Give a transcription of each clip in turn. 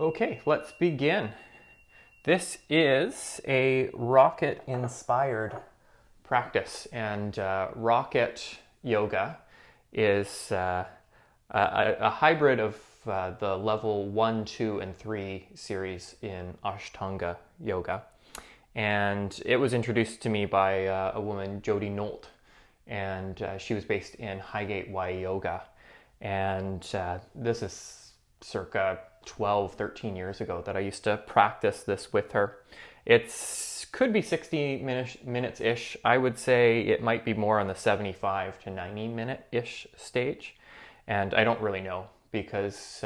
Okay, let's begin. This is a rocket-inspired practice, and rocket yoga is a hybrid of the level 1, 2, and 3 series in Ashtanga yoga. And it was introduced to me by a woman, Jody Nolt, and she was based in Highgate Y Yoga. And this is circa 12, 13 years ago that I used to practice this with her. It could be 60 minutes-ish. I would say it might be more on the 75 to 90 minute-ish stage. And I don't really know because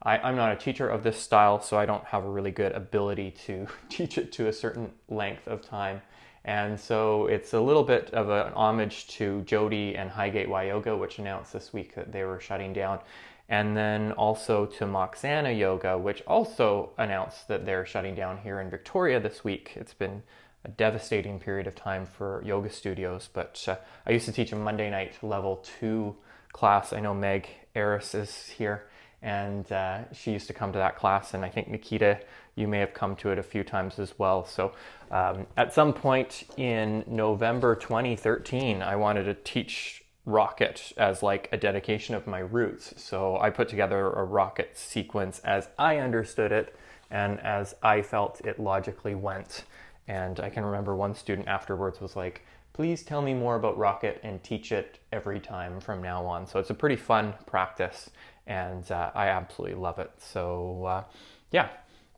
I'm not a teacher of this style, so I don't have a really good ability to teach it to a certain length of time. And so it's a little bit of an homage to Jody and Highgate Y Yoga, which announced this week that they were shutting down. And then also to Moksana Yoga, which also announced that they're shutting down here in Victoria this week. It's been a devastating period of time for yoga studios, but I used to teach a Monday night level 2 class. I know Meg Eris is here, and she used to come to that class, and I think Nikita, you may have come to it a few times as well. So at some point in November 2013, I wanted to teach rocket as like a dedication of my roots. So I put together a rocket sequence as I understood it and as I felt it logically went. And I can remember one student afterwards was like, please tell me more about rocket and teach it every time from now on. So it's a pretty fun practice, and I absolutely love it. So yeah,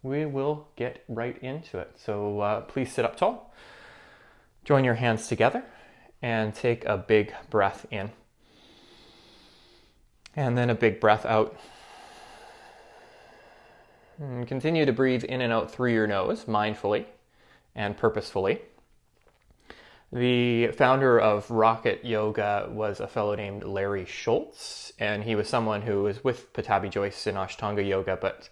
we will get right into it. So please sit up tall, join your hands together, and take a big breath in. And then a big breath out. And continue to breathe in and out through your nose, mindfully and purposefully. The founder of Rocket Yoga was a fellow named Larry Schultz, and he was someone who was with Pattabhi Jois in Ashtanga Yoga, but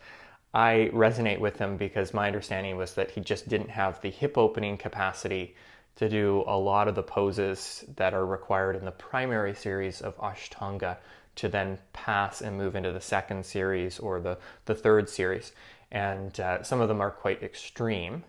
I resonate with him because my understanding was that he just didn't have the hip opening capacity to do a lot of the poses that are required in the primary series of Ashtanga to then pass and move into the second series or the third series. And some of them are quite extreme.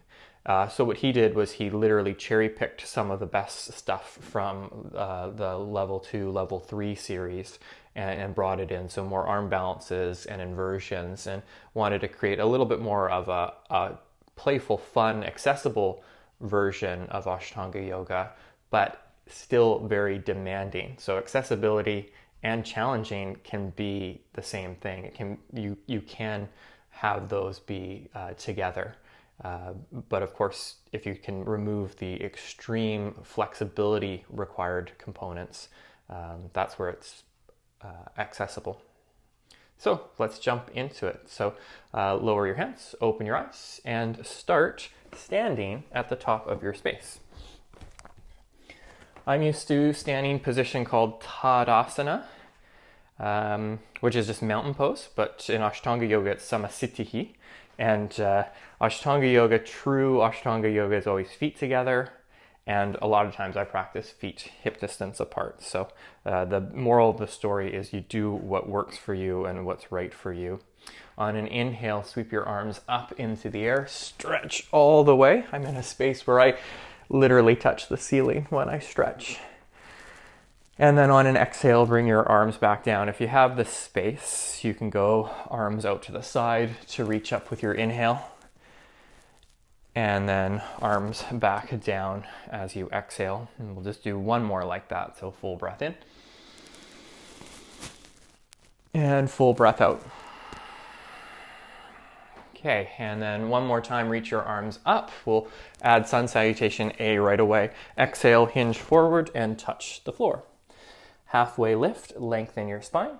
So what he did was he literally cherry-picked some of the best stuff from the level 2, level 3 series and brought it in. So more arm balances and inversions, and wanted to create a little bit more of a playful, fun, accessible version of Ashtanga Yoga, but still very demanding. So accessibility and challenging can be the same thing. You can have those be together. But of course, if you can remove the extreme flexibility required components, that's where it's accessible. So let's jump into it. So lower your hands, open your eyes, and start standing at the top of your space. I'm used to standing position called Tadasana, which is just mountain pose, but in Ashtanga Yoga it's Samasthiti. And Ashtanga Yoga, true Ashtanga Yoga, is always feet together, and a lot of times I practice feet hip distance apart. So the moral of the story is you do what works for you and what's right for you. On an inhale, sweep your arms up into the air, stretch all the way. I'm in a space where I literally touch the ceiling when I stretch. And then on an exhale, bring your arms back down. If you have the space, you can go arms out to the side to reach up with your inhale. And then arms back down as you exhale. And we'll just do one more like that. So full breath in. And full breath out. Okay, and then one more time, reach your arms up. We'll add Sun Salutation A right away. Exhale, hinge forward and touch the floor. Halfway lift, lengthen your spine,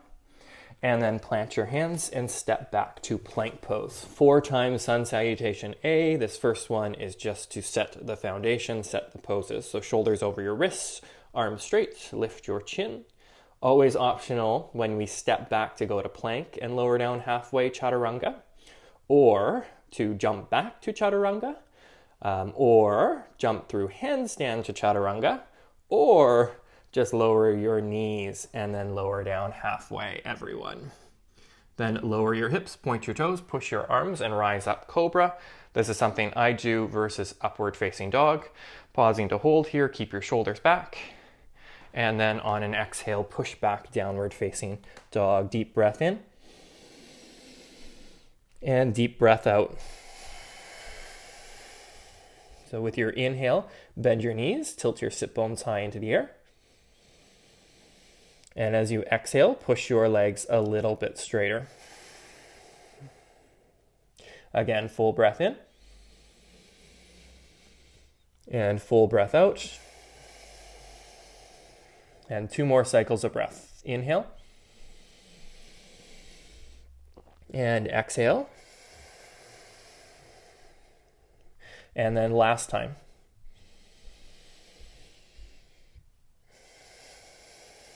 and then plant your hands and step back to plank pose. 4 times Sun Salutation A. This first one is just to set the foundation, set the poses. So shoulders over your wrists, arms straight, lift your chin. Always optional when we step back to go to plank and lower down halfway Chaturanga, or to jump back to Chaturanga, or jump through handstand to Chaturanga, or just lower your knees and then lower down halfway, everyone. Then lower your hips, point your toes, push your arms, and rise up cobra. This is something I do versus upward facing dog. Pausing to hold here, keep your shoulders back. And then on an exhale, push back downward facing dog. Deep breath in. And deep breath out. So with your inhale, bend your knees, tilt your sit bones high into the air. And as you exhale, push your legs a little bit straighter. Again, full breath in. And full breath out. And 2 more cycles of breath. Inhale. And exhale. And then last time.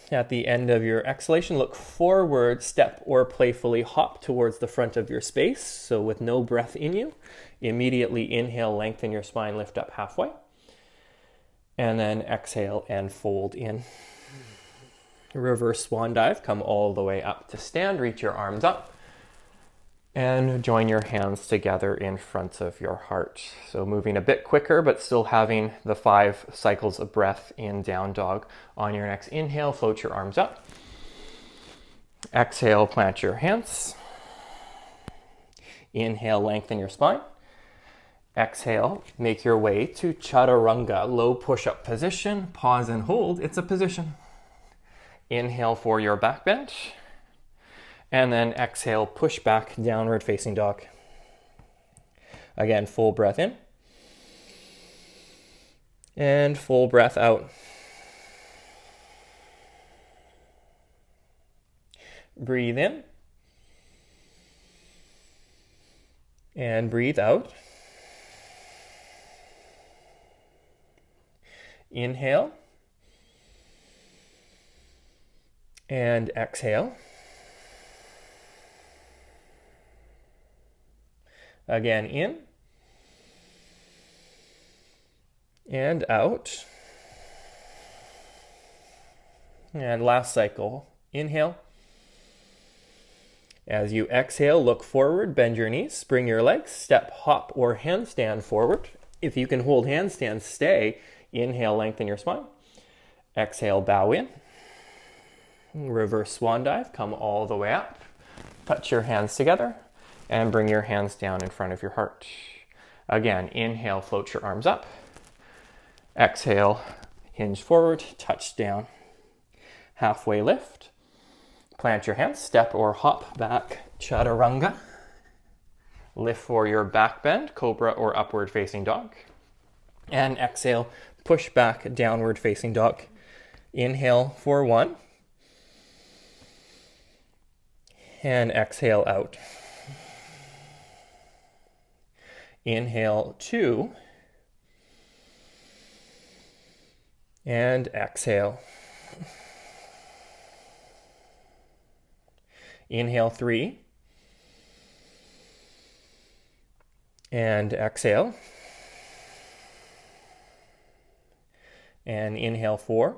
At the end of your exhalation, look forward, step or playfully hop towards the front of your space. So with no breath in you, immediately inhale, lengthen your spine, lift up halfway. And then exhale and fold in. Reverse swan dive, come all the way up to stand, reach your arms up. And join your hands together in front of your heart. So moving a bit quicker, but still having the 5 cycles of breath in down dog. On your next inhale, float your arms up. Exhale, plant your hands. Inhale, lengthen your spine. Exhale, make your way to chaturanga, low push-up position. Pause and hold, it's a position. Inhale for your back bend. And then exhale, push back, downward facing dog. Again, full breath in. And full breath out. Breathe in. And breathe out. Inhale. And exhale. Again, in and out. And last cycle, inhale. As you exhale, look forward, bend your knees, spring your legs, step, hop, or handstand forward. If you can hold handstand, stay. Inhale, lengthen your spine. Exhale, bow in. Reverse swan dive, come all the way up. Touch your hands together. And bring your hands down in front of your heart. Again, inhale, float your arms up. Exhale, hinge forward, touch down. Halfway lift. Plant your hands, step or hop back, chaturanga. Lift for your back bend, cobra or upward facing dog. And exhale, push back, downward facing dog. Inhale for 1. And exhale out. Inhale 2. And exhale. Inhale 3. And exhale. And inhale 4.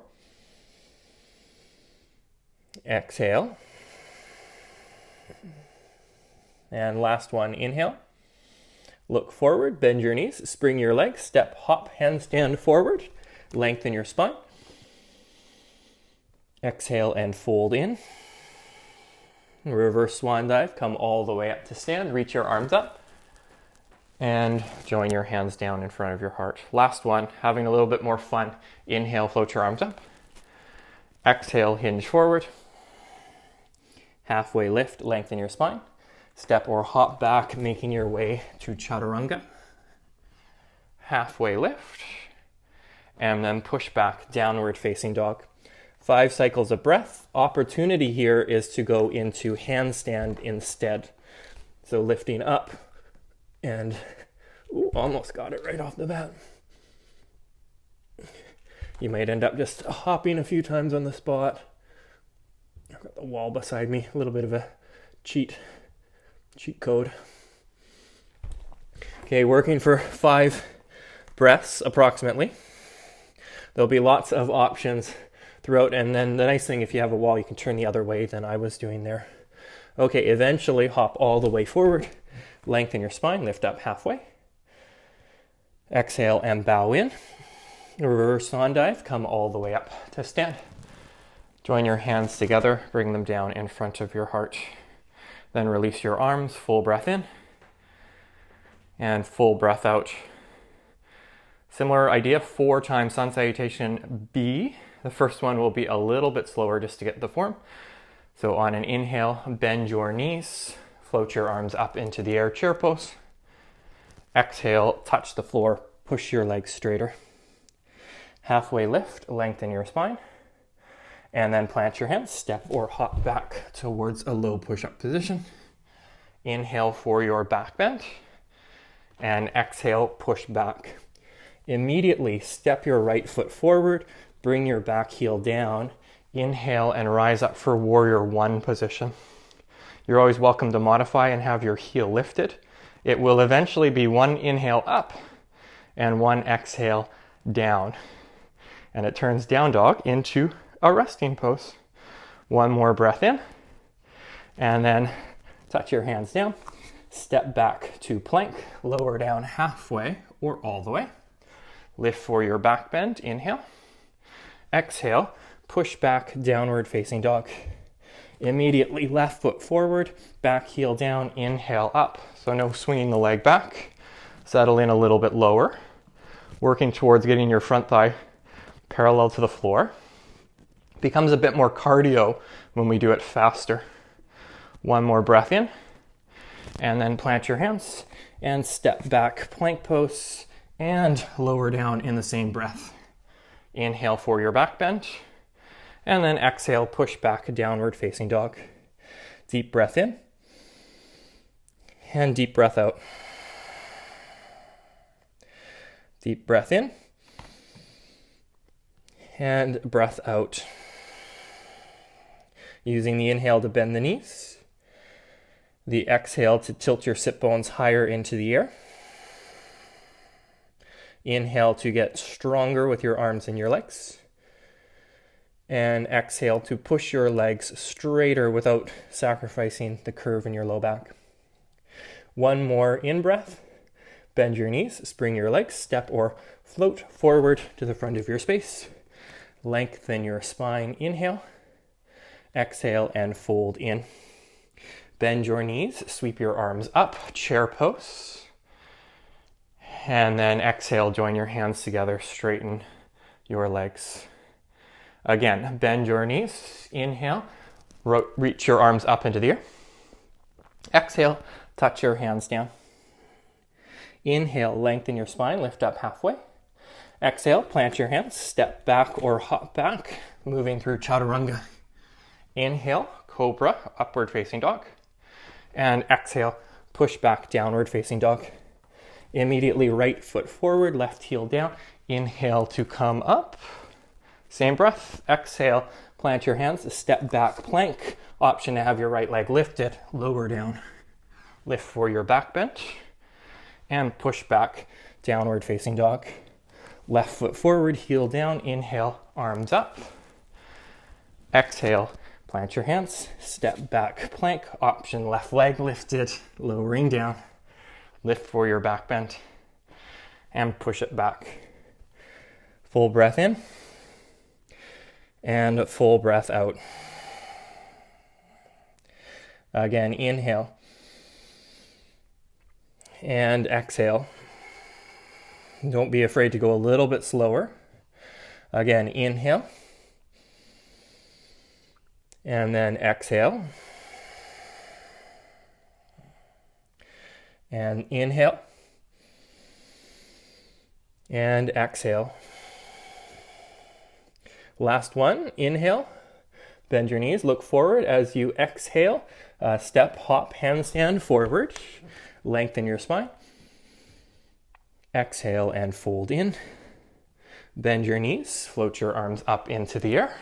Exhale. And last one, inhale. Look forward, bend your knees, spring your legs, step, hop, handstand forward, lengthen your spine. Exhale and fold in. Reverse swan dive, come all the way up to stand, reach your arms up, and join your hands down in front of your heart. Last one, having a little bit more fun. Inhale, float your arms up. Exhale, hinge forward. Halfway lift, lengthen your spine. Step or hop back, making your way to chaturanga. Halfway lift. And then push back, downward facing dog. 5 cycles of breath. Opportunity here is to go into handstand instead. So lifting up and almost got it right off the bat. You might end up just hopping a few times on the spot. I've got the wall beside me, a little bit of a cheat code. Okay, working for 5 breaths approximately. There'll be lots of options throughout, and then the nice thing, if you have a wall, you can turn the other way than I was doing there. Okay, eventually hop all the way forward. Lengthen your spine, lift up halfway. Exhale and bow in. Reverse swan dive, come all the way up to stand. Join your hands together, bring them down in front of your heart. Then release your arms, full breath in and full breath out. Similar idea, 4 times sun salutation B. The first one will be a little bit slower just to get the form. So on an inhale, bend your knees, float your arms up into the air, chair pose. Exhale, touch the floor, push your legs straighter. Halfway lift, lengthen your spine. And then plant your hands, step or hop back towards a low push-up position. Inhale for your back bend. And exhale, push back. Immediately step your right foot forward, bring your back heel down. Inhale and rise up for warrior one position. You're always welcome to modify and have your heel lifted. It will eventually be 1 inhale up and 1 exhale down. And it turns down dog into a resting pose. 1 more breath in, and then touch your hands down. Step back to plank, lower down halfway or all the way. Lift for your back bend, inhale. Exhale, push back, downward facing dog. Immediately left foot forward, back heel down, inhale up. So no swinging the leg back. Settle in a little bit lower. Working towards getting your front thigh parallel to the floor. Becomes a bit more cardio when we do it faster. 1 more breath in, and then plant your hands and step back, plank pose, and lower down in the same breath. Inhale for your back bend, and then exhale, push back, downward facing dog. Deep breath in, and deep breath out. Deep breath in, and breath out. Using the inhale to bend the knees, the exhale to tilt your sit bones higher into the air. Inhale to get stronger with your arms and your legs. And exhale to push your legs straighter without sacrificing the curve in your low back. 1 more in breath. Bend your knees, spring your legs, step or float forward to the front of your space. Lengthen your spine, inhale. Exhale and fold in. Bend your knees, sweep your arms up, chair pose. And then exhale, join your hands together, straighten your legs. Again, bend your knees, inhale, reach your arms up into the air. Exhale, touch your hands down. Inhale, lengthen your spine, lift up halfway. Exhale, plant your hands, step back or hop back, moving through chaturanga. Inhale, cobra, upward facing dog. And exhale, push back, downward facing dog. Immediately right foot forward, left heel down. Inhale to come up. Same breath. Exhale, plant your hands, step back, plank. Option to have your right leg lifted, lower down. Lift for your back bend. And push back, downward facing dog. Left foot forward, heel down. Inhale, arms up. Exhale, plant your hands, step back, plank, option left leg lifted, lowering down. Lift for your back bend and push it back. Full breath in and full breath out. Again, inhale and exhale. Don't be afraid to go a little bit slower. Again, inhale. And then exhale. And inhale. And exhale. Last one, inhale. Bend your knees, look forward as you exhale. Step, hop, handstand forward. Lengthen your spine. Exhale and fold in. Bend your knees, float your arms up into the air.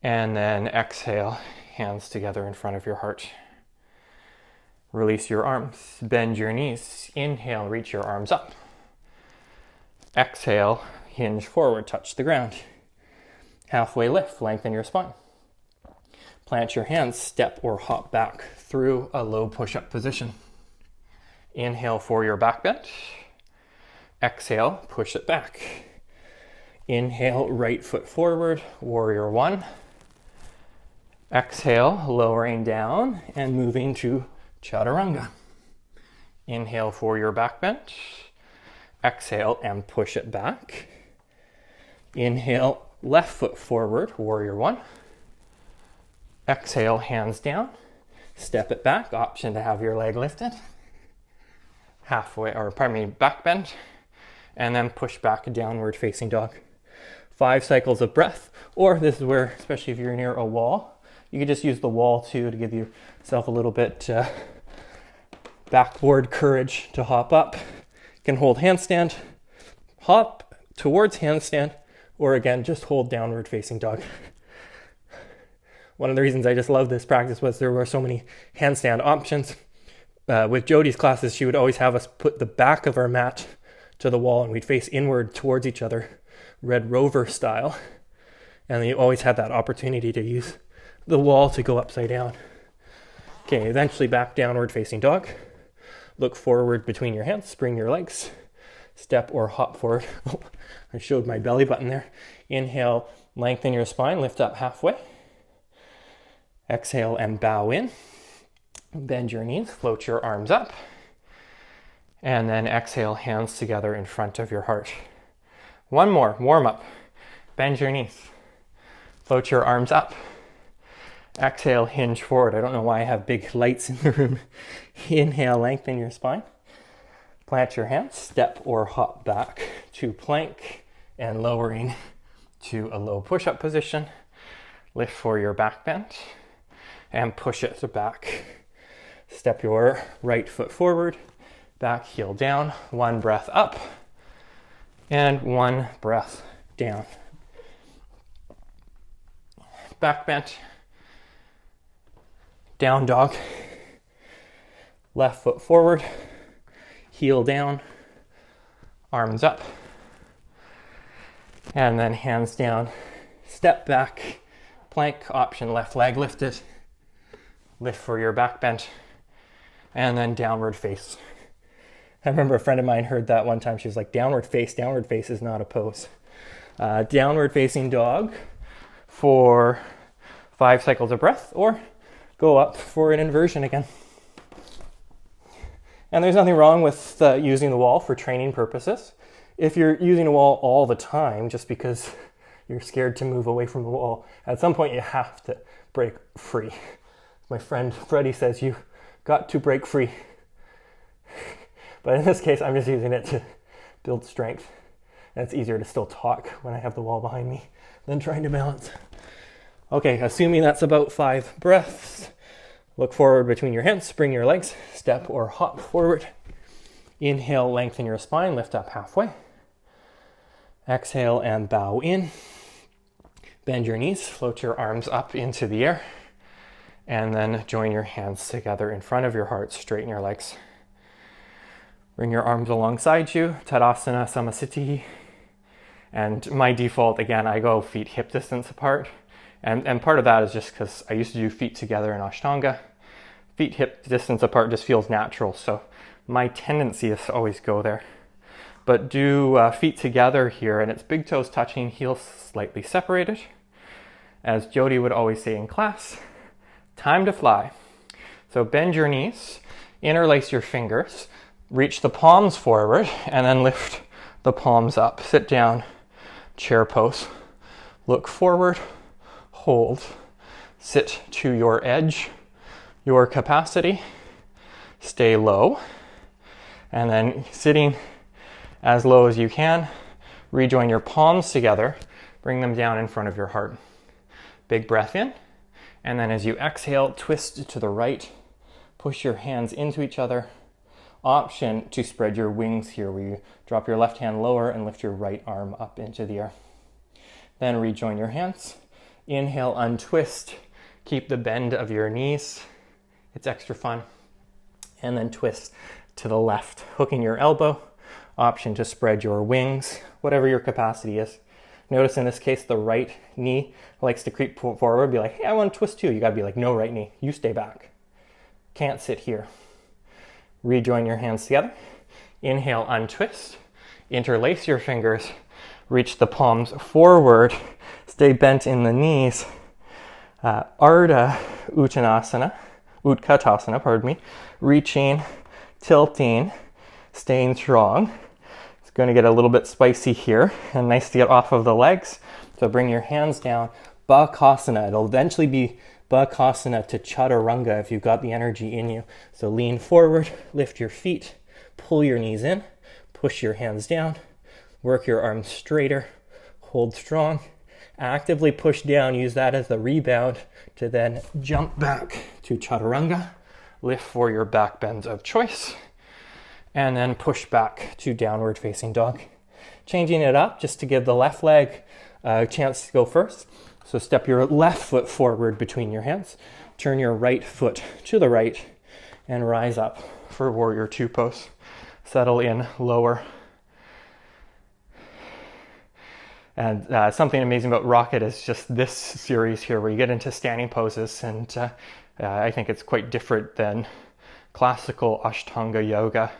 And then exhale, hands together in front of your heart. Release your arms, bend your knees. Inhale, reach your arms up. Exhale, hinge forward, touch the ground. Halfway lift, lengthen your spine. Plant your hands, step or hop back through a low push-up position. Inhale for your back bend. Exhale, push it back. Inhale, right foot forward, warrior one. Exhale, lowering down and moving to chaturanga. Inhale for your back bend. Exhale and push it back. Inhale, left foot forward, warrior one. Exhale, hands down. Step it back, option to have your leg lifted. Back bend. And then push back, downward facing dog. 5 cycles of breath, or this is where, especially if you're near a wall, you can just use the wall too to give yourself a little bit backboard courage to hop up. You can hold handstand, hop towards handstand, or again, just hold downward facing dog. One of the reasons I just love this practice was there were so many handstand options. With Jodie's classes, she would always have us put the back of our mat to the wall and we'd face inward towards each other, Red Rover style. And you always had that opportunity to use the wall to go upside down. Okay, eventually back downward facing dog. Look forward between your hands, spring your legs, step or hop forward. Oh, I showed my belly button there. Inhale, lengthen your spine, lift up halfway. Exhale and bow in. Bend your knees, float your arms up. And then exhale, hands together in front of your heart. One more, warm up. Bend your knees. Float your arms up. Exhale, hinge forward. I don't know why I have big lights in the room. Inhale, lengthen your spine. Plant your hands, step or hop back to plank and lowering to a low push-up position. Lift for your back bend and push it back. Step your right foot forward, back heel down, 1 breath up and 1 breath down. Back bend, down dog, left foot forward, heel down, arms up, and then hands down, step back, plank option, left leg lifted, lift for your back bend, and then downward face. I remember a friend of mine heard that one time. She was like, downward face is not a pose. Downward facing dog for 5 cycles of breath, or go up for an inversion again. And there's nothing wrong with using the wall for training purposes. If you're using a wall all the time just because you're scared to move away from the wall, at some point you have to break free. My friend Freddie says you got to break free. But in this case, I'm just using it to build strength. And it's easier to still talk when I have the wall behind me than trying to balance. Okay, assuming that's about 5 breaths, look forward between your hands, spring your legs, step or hop forward. Inhale, lengthen your spine, lift up halfway. Exhale and bow in. Bend your knees, float your arms up into the air. And then join your hands together in front of your heart, straighten your legs. Bring your arms alongside you, Tadasana Samasthiti. And my default, again, I go feet hip distance apart. And part of that is just because I used to do feet together in Ashtanga. Feet hip distance apart just feels natural, so my tendency is to always go there. But do feet together here, and it's big toes touching, heels slightly separated. As Jodie would always say in class, time to fly. So bend your knees, interlace your fingers, reach the palms forward, and then lift the palms up. Sit down, chair pose. Look forward, hold. Sit to your edge, your capacity. Stay low. And then sitting as low as you can, rejoin your palms together. Bring them down in front of your heart. Big breath in. And then as you exhale, twist to the right. Push your hands into each other. Option to spread your wings here, where you drop your left hand lower and lift your right arm up into the air. Then rejoin your hands. Inhale, untwist. Keep the bend of your knees. It's extra fun. And then twist to the left, hooking your elbow. Option to spread your wings, whatever your capacity is. Notice in this case, the right knee likes to creep forward, be like, hey, I want to twist too. You got to be like, no, right knee, you stay back. Can't sit here. Rejoin your hands together. Inhale, untwist. Interlace your fingers. Reach the palms forward. Stay bent in the knees. Ardha Utkatasana, pardon me. Reaching, tilting, staying strong. It's going to get a little bit spicy here and nice to get off of the legs. So bring your hands down. Bakasana. It'll eventually be Bakasana to Chaturanga if you've got the energy in you. So lean forward, lift your feet, pull your knees in, push your hands down, work your arms straighter, hold strong, actively push down, use that as the rebound to then jump back to Chaturanga, lift for your back bends of choice, and then push back to downward facing dog. Changing it up just to give the left leg a chance to go first. So step your left foot forward between your hands, turn your right foot to the right, and rise up for Warrior Two pose. Settle in lower. And something amazing about Rocket is just this series here where you get into standing poses, and I think it's quite different than classical Ashtanga yoga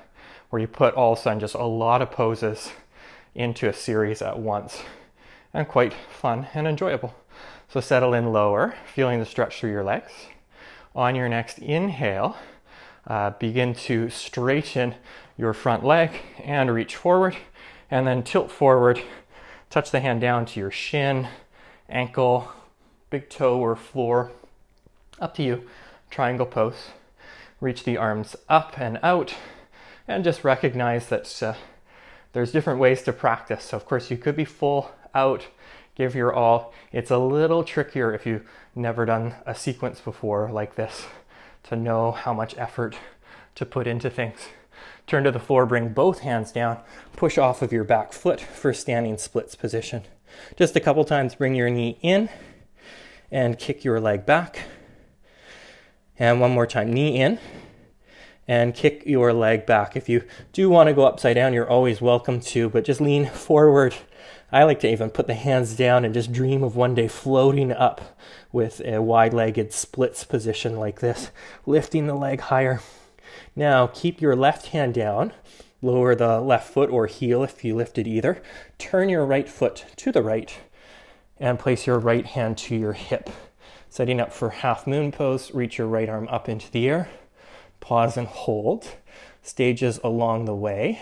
where you put all of a sudden just a lot of poses into a series at once, and quite fun and enjoyable. So settle in lower, feeling the stretch through your legs. On your next inhale, begin to straighten your front leg and reach forward, and then tilt forward. Touch the hand down to your shin, ankle, big toe or floor. Up to you. Triangle pose. Reach the arms up and out, and just recognize that there's different ways to practice. So of course you could be full out, give your all. It's a little trickier if you've never done a sequence before like this to know how much effort to put into things. Turn to the floor, bring both hands down, push off of your back foot for standing splits position. Just a couple times, bring your knee in and kick your leg back. And one more time, knee in and kick your leg back. If you do want to go upside down, you're always welcome to, but just lean forward. I like to even put the hands down and just dream of one day floating up with a wide-legged splits position like this, lifting the leg higher. Now keep your left hand down, lower the left foot or heel if you lifted either. Turn your right foot to the right and place your right hand to your hip. Setting up for half moon pose, reach your right arm up into the air. Pause and hold. Stages along the way.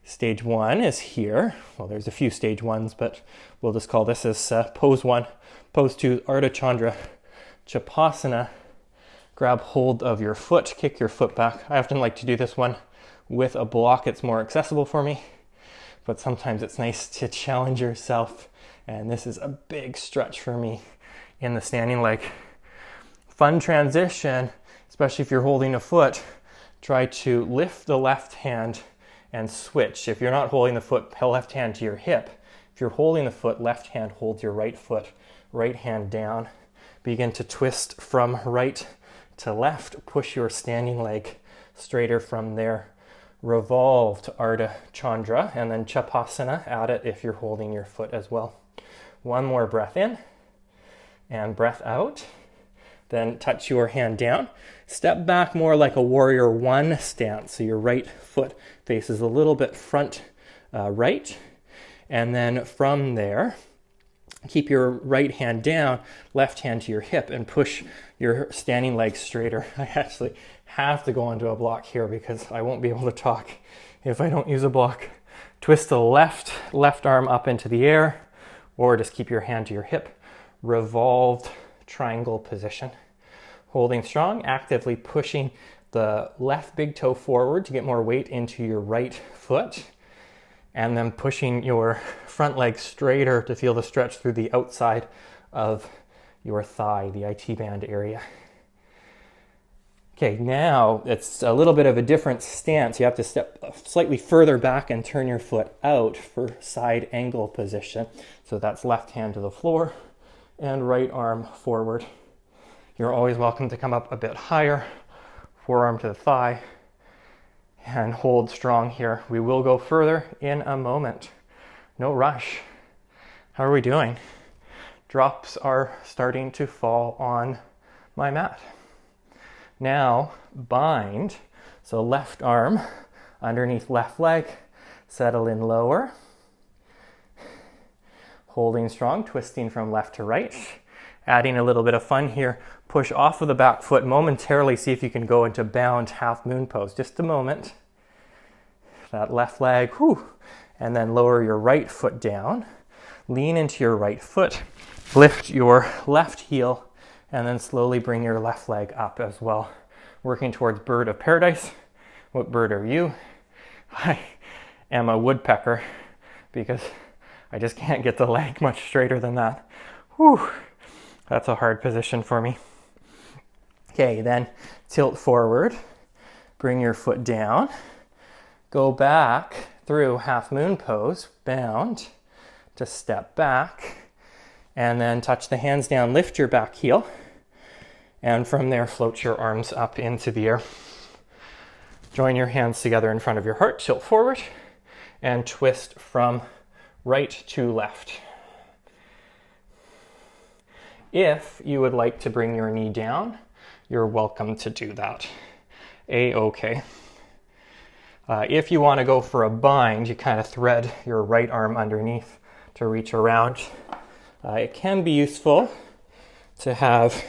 Stage one is here. Well, there's a few stage ones, but we'll just call this as pose one. Pose two, Ardha Chandra Chapasana. Grab hold of your foot, kick your foot back. I often like to do this one with a block. It's more accessible for me, but sometimes it's nice to challenge yourself. And this is a big stretch for me in the standing leg. Fun transition, especially if you're holding a foot. Try to lift the left hand and switch. If you're not holding the foot, left hand to your hip. If you're holding the foot, left hand holds your right foot, right hand down. Begin to twist from right to left. Push your standing leg straighter from there. Revolve to Ardha Chandra and then Chapasana. Add it if you're holding your foot as well. One more breath in and breath out. Then touch your hand down. Step back more like a warrior one stance. So your right foot faces a little bit front right. And then from there, keep your right hand down, left hand to your hip, and push your standing leg straighter. I actually have to go onto a block here because I won't be able to talk if I don't use a block. Twist the left arm up into the air, or just keep your hand to your hip. Revolved triangle position. Holding strong, actively pushing the left big toe forward to get more weight into your right foot. And then pushing your front leg straighter to feel the stretch through the outside of your thigh, the IT band area. Okay, now it's a little bit of a different stance. You have to step slightly further back and turn your foot out for side angle position. So that's left hand to the floor and right arm forward. You're always welcome to come up a bit higher, forearm to the thigh, and hold strong here. We will go further in a moment. No rush. How are we doing? Drops are starting to fall on my mat. Now bind, so left arm underneath left leg, settle in lower. Holding strong, twisting from left to right. Adding a little bit of fun here, push off of the back foot momentarily, see if you can go into bound half moon pose. Just a moment. That left leg, and then lower your right foot down. Lean into your right foot, lift your left heel, and then slowly bring your left leg up as well. Working towards bird of paradise. What bird are you? I am a woodpecker because I just can't get the leg much straighter than that. Whew, that's a hard position for me. Okay, then tilt forward, bring your foot down, go back through half moon pose, bound, to step back, and then touch the hands down, lift your back heel, and from there float your arms up into the air. Join your hands together in front of your heart, tilt forward, and twist from right to left. If you would like to bring your knee down, you're welcome to do that. A-okay. If you want to go for a bind, you kind of thread your right arm underneath to reach around. It can be useful to have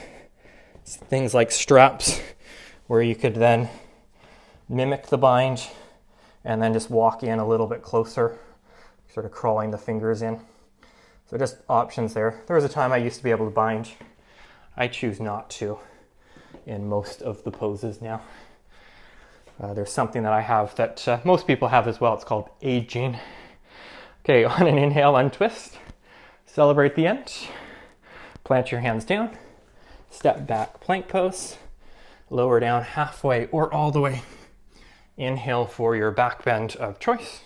things like straps where you could then mimic the bind and then just walk in a little bit closer, sort of crawling the fingers in. So just options there. There was a time I used to be able to bind. I choose not to in most of the poses now. There's something that I have that most people have as well. It's called aging. Okay, on an inhale, untwist. Celebrate the end. Plant your hands down. Step back, plank pose. Lower down halfway or all the way. Inhale for your back bend of choice.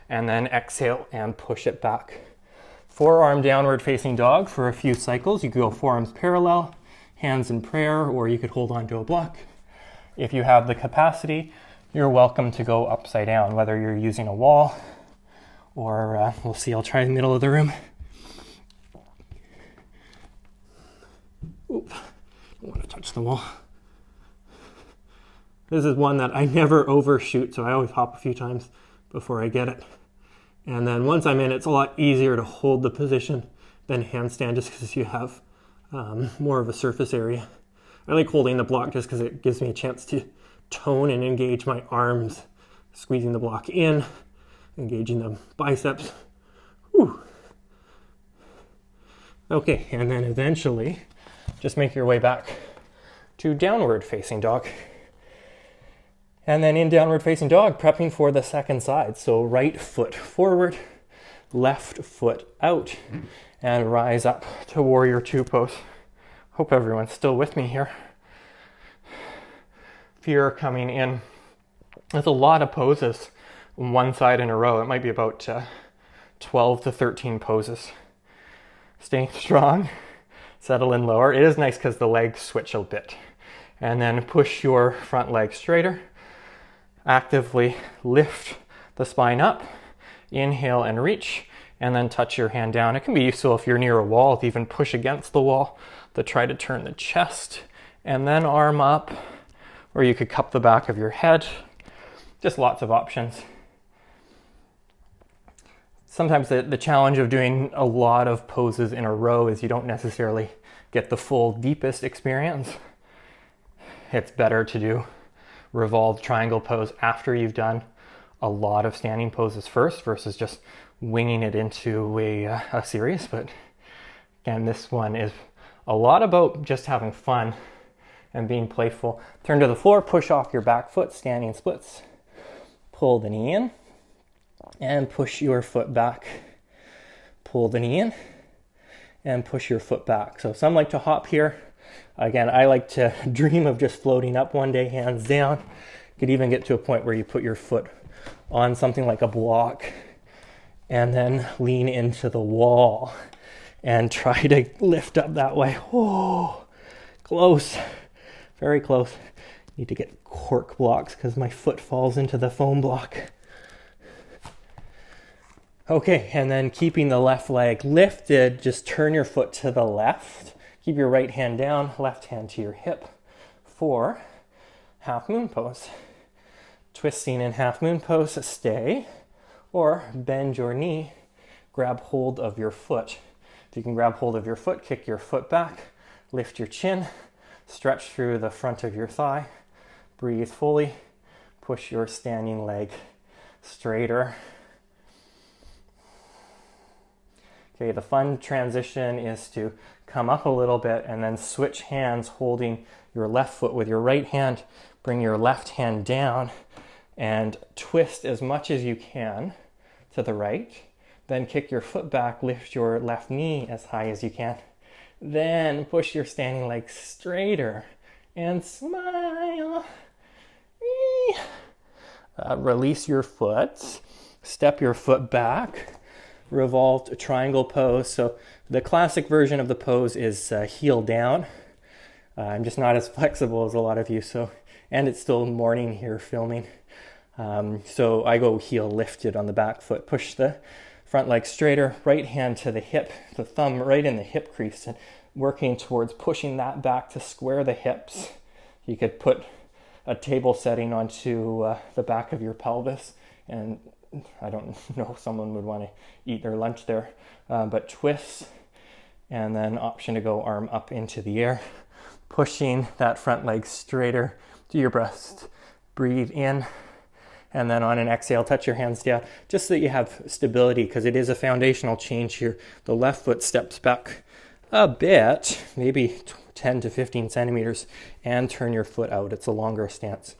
And then exhale and push it back. Forearm downward facing dog for a few cycles. You could go forearms parallel, hands in prayer, or you could hold on to a block. If you have the capacity, you're welcome to go upside down, whether you're using a wall or we'll see, I'll try the middle of the room. Oop, don't want to touch the wall. This is one that I never overshoot, so I always hop a few times before I get it. And then once I'm in, it's a lot easier to hold the position than handstand just because you have more of a surface area. I like holding the block just because it gives me a chance to tone and engage my arms, squeezing the block in, engaging the biceps. Whew. Okay, and then eventually just make your way back to downward facing dog. And then in downward facing dog, prepping for the second side. So right foot forward, left foot out, and rise up to warrior two pose. Hope everyone's still with me here. Fear coming in. There's a lot of poses on one side in a row. It might be about 12 to 13 poses. Staying strong, settle in lower. It is nice because the legs switch a bit. And then push your front leg straighter. Actively lift the spine up. Inhale and reach. And then touch your hand down. It can be useful if you're near a wall to even push against the wall to try to turn the chest. And then arm up. Or you could cup the back of your head. Just lots of options. Sometimes the challenge of doing a lot of poses in a row is you don't necessarily get the full deepest experience. It's better to do revolved triangle pose after you've done a lot of standing poses first versus just winging it into a series. But again, this one is a lot about just having fun and being playful. Turn to the floor, push off your back foot, standing splits. Pull the knee in and push your foot back. Pull the knee in and push your foot back. So some like to hop here. Again, I like to dream of just floating up one day, hands down. You could even get to a point where you put your foot on something like a block and then lean into the wall and try to lift up that way. Oh, close, very close. Need to get cork blocks because my foot falls into the foam block. Okay, and then keeping the left leg lifted, just turn your foot to the left. Keep your right hand down, left hand to your hip for half moon pose. Twisting in half moon pose, stay, or bend your knee, grab hold of your foot. If you can grab hold of your foot, kick your foot back, lift your chin, stretch through the front of your thigh, breathe fully, push your standing leg straighter. Okay, the fun transition is to come up a little bit and then switch hands, holding your left foot with your right hand. Bring your left hand down and twist as much as you can to the right. Then kick your foot back, lift your left knee as high as you can. Then push your standing leg straighter and smile. Release your foot, step your foot back, revolved triangle pose. So the classic version of the pose is heel down. I'm just not as flexible as a lot of you, and it's still morning here filming. So I go heel lifted on the back foot, push the front leg straighter, right hand to the hip, the thumb right in the hip crease, and working towards pushing that back to square the hips. You could put a table setting onto the back of your pelvis, and I don't know if someone would want to eat their lunch there, but twist, and then option to go arm up into the air, pushing that front leg straighter to your breast. Breathe in, and then on an exhale, touch your hands down, just so that you have stability, because it is a foundational change here. The left foot steps back a bit, maybe 10 to 15 centimeters, and turn your foot out. It's a longer stance.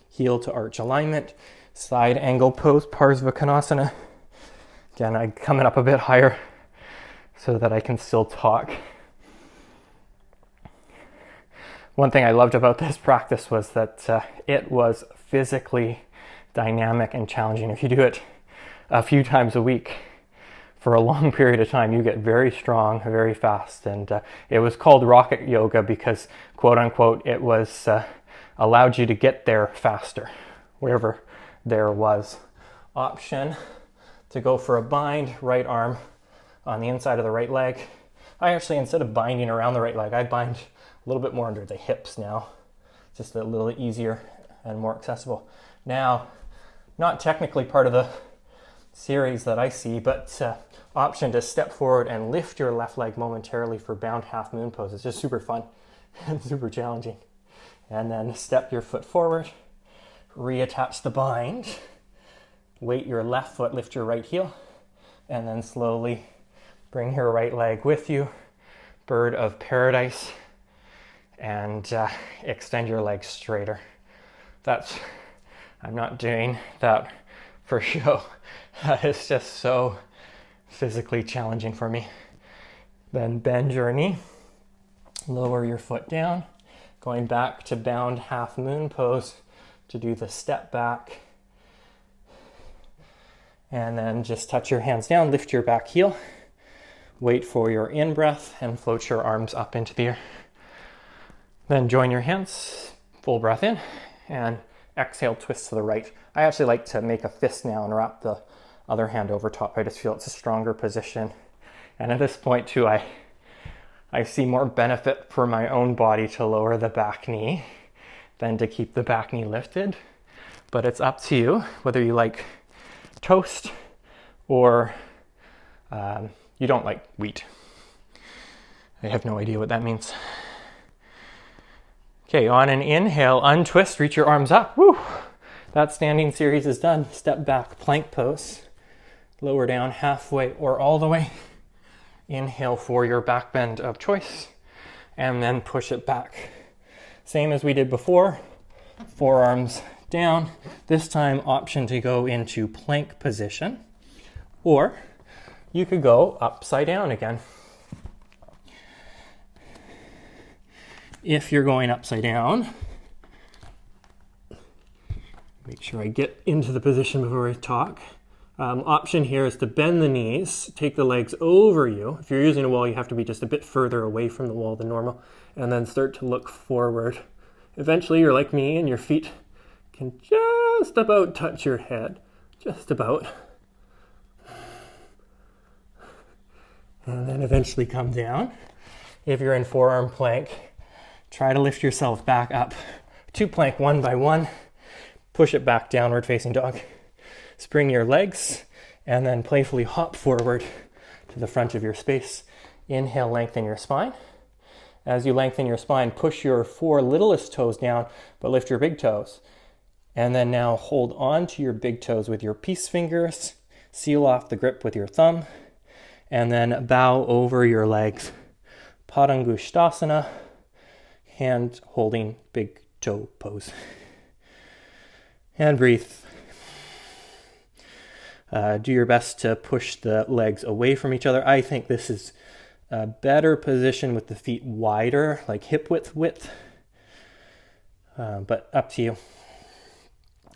Heel to arch alignment, side angle pose, Parsva Konasana. Again, I'm coming up a bit higher so that I can still talk. One thing I loved about this practice was that it was physically dynamic and challenging. If you do it a few times a week for a long period of time, you get very strong, very fast. And it was called rocket yoga because, quote unquote, it was allowed you to get there faster, wherever there was. Option to go for a bind, right arm on the inside of the right leg. I actually, instead of binding around the right leg, I bind a little bit more under the hips now. Just a little easier and more accessible. Now, not technically part of the series that I see, but option to step forward and lift your left leg momentarily for bound half moon pose. It's just super fun and super challenging. And then step your foot forward, reattach the bind, weight your left foot, lift your right heel, and then slowly bring your right leg with you, bird of paradise, and extend your legs straighter. I'm not doing that for show. That is just so physically challenging for me. Then bend your knee, lower your foot down, going back to bound half moon pose to do the step back. And then just touch your hands down, lift your back heel, wait for your in-breath, and float your arms up into the air. Then join your hands, full breath in, and exhale, twist to the right. I actually like to make a fist now and wrap the other hand over top. I just feel it's a stronger position. And at this point too, I see more benefit for my own body to lower the back knee than to keep the back knee lifted. But it's up to you whether you like toast or you don't like wheat. I have no idea what that means. Okay, on an inhale, untwist, reach your arms up. Woo! That standing series is done. Step back, plank pose. Lower down halfway or all the way. Inhale for your back bend of choice, and then push it back. Same as we did before, forearms down. This time, option to go into plank position, or you could go upside down again. If you're going upside down, make sure I get into the position before I talk. Option here is to bend the knees, take the legs over you. If you're using a wall, you have to be just a bit further away from the wall than normal, and then start to look forward. Eventually, you're like me and your feet can just about touch your head. Just about. And then eventually come down. If you're in forearm plank, try to lift yourself back up to plank one by one. Push it back, downward facing dog. Spring your legs and then playfully hop forward to the front of your space. Inhale, lengthen your spine. As you lengthen your spine, push your 4 littlest toes down, but lift your big toes. And then now hold on to your big toes with your peace fingers. Seal off the grip with your thumb. And then bow over your legs. Padangusthasana, hand holding big toe pose. And breathe. Do your best to push the legs away from each other. I think this is a better position with the feet wider, like hip width. But up to you.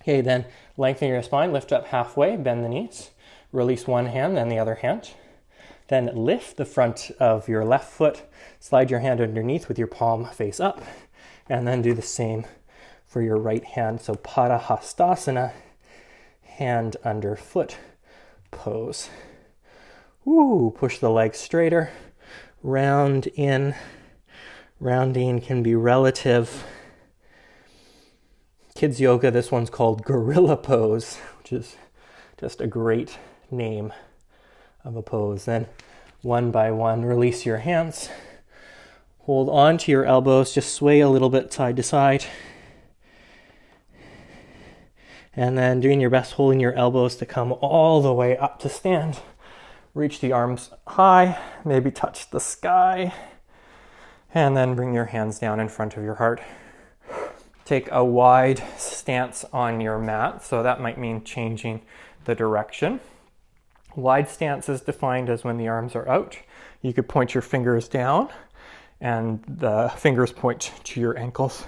Okay, then lengthen your spine, lift up halfway, bend the knees. Release one hand, then the other hand. Then lift the front of your left foot, slide your hand underneath with your palm face up, and then do the same for your right hand. So Padahastasana, hand under foot pose. Ooh, push the legs straighter, round in. Rounding can be relative. Kids yoga, this one's called gorilla pose, which is just a great name of a pose. Then one by one, release your hands. Hold on to your elbows, just sway a little bit side to side. And then doing your best, holding your elbows to come all the way up to stand. Reach the arms high, maybe touch the sky. And then bring your hands down in front of your heart. Take a wide stance on your mat, so that might mean changing the direction. Wide stance is defined as when the arms are out. You could point your fingers down and the fingers point to your ankles.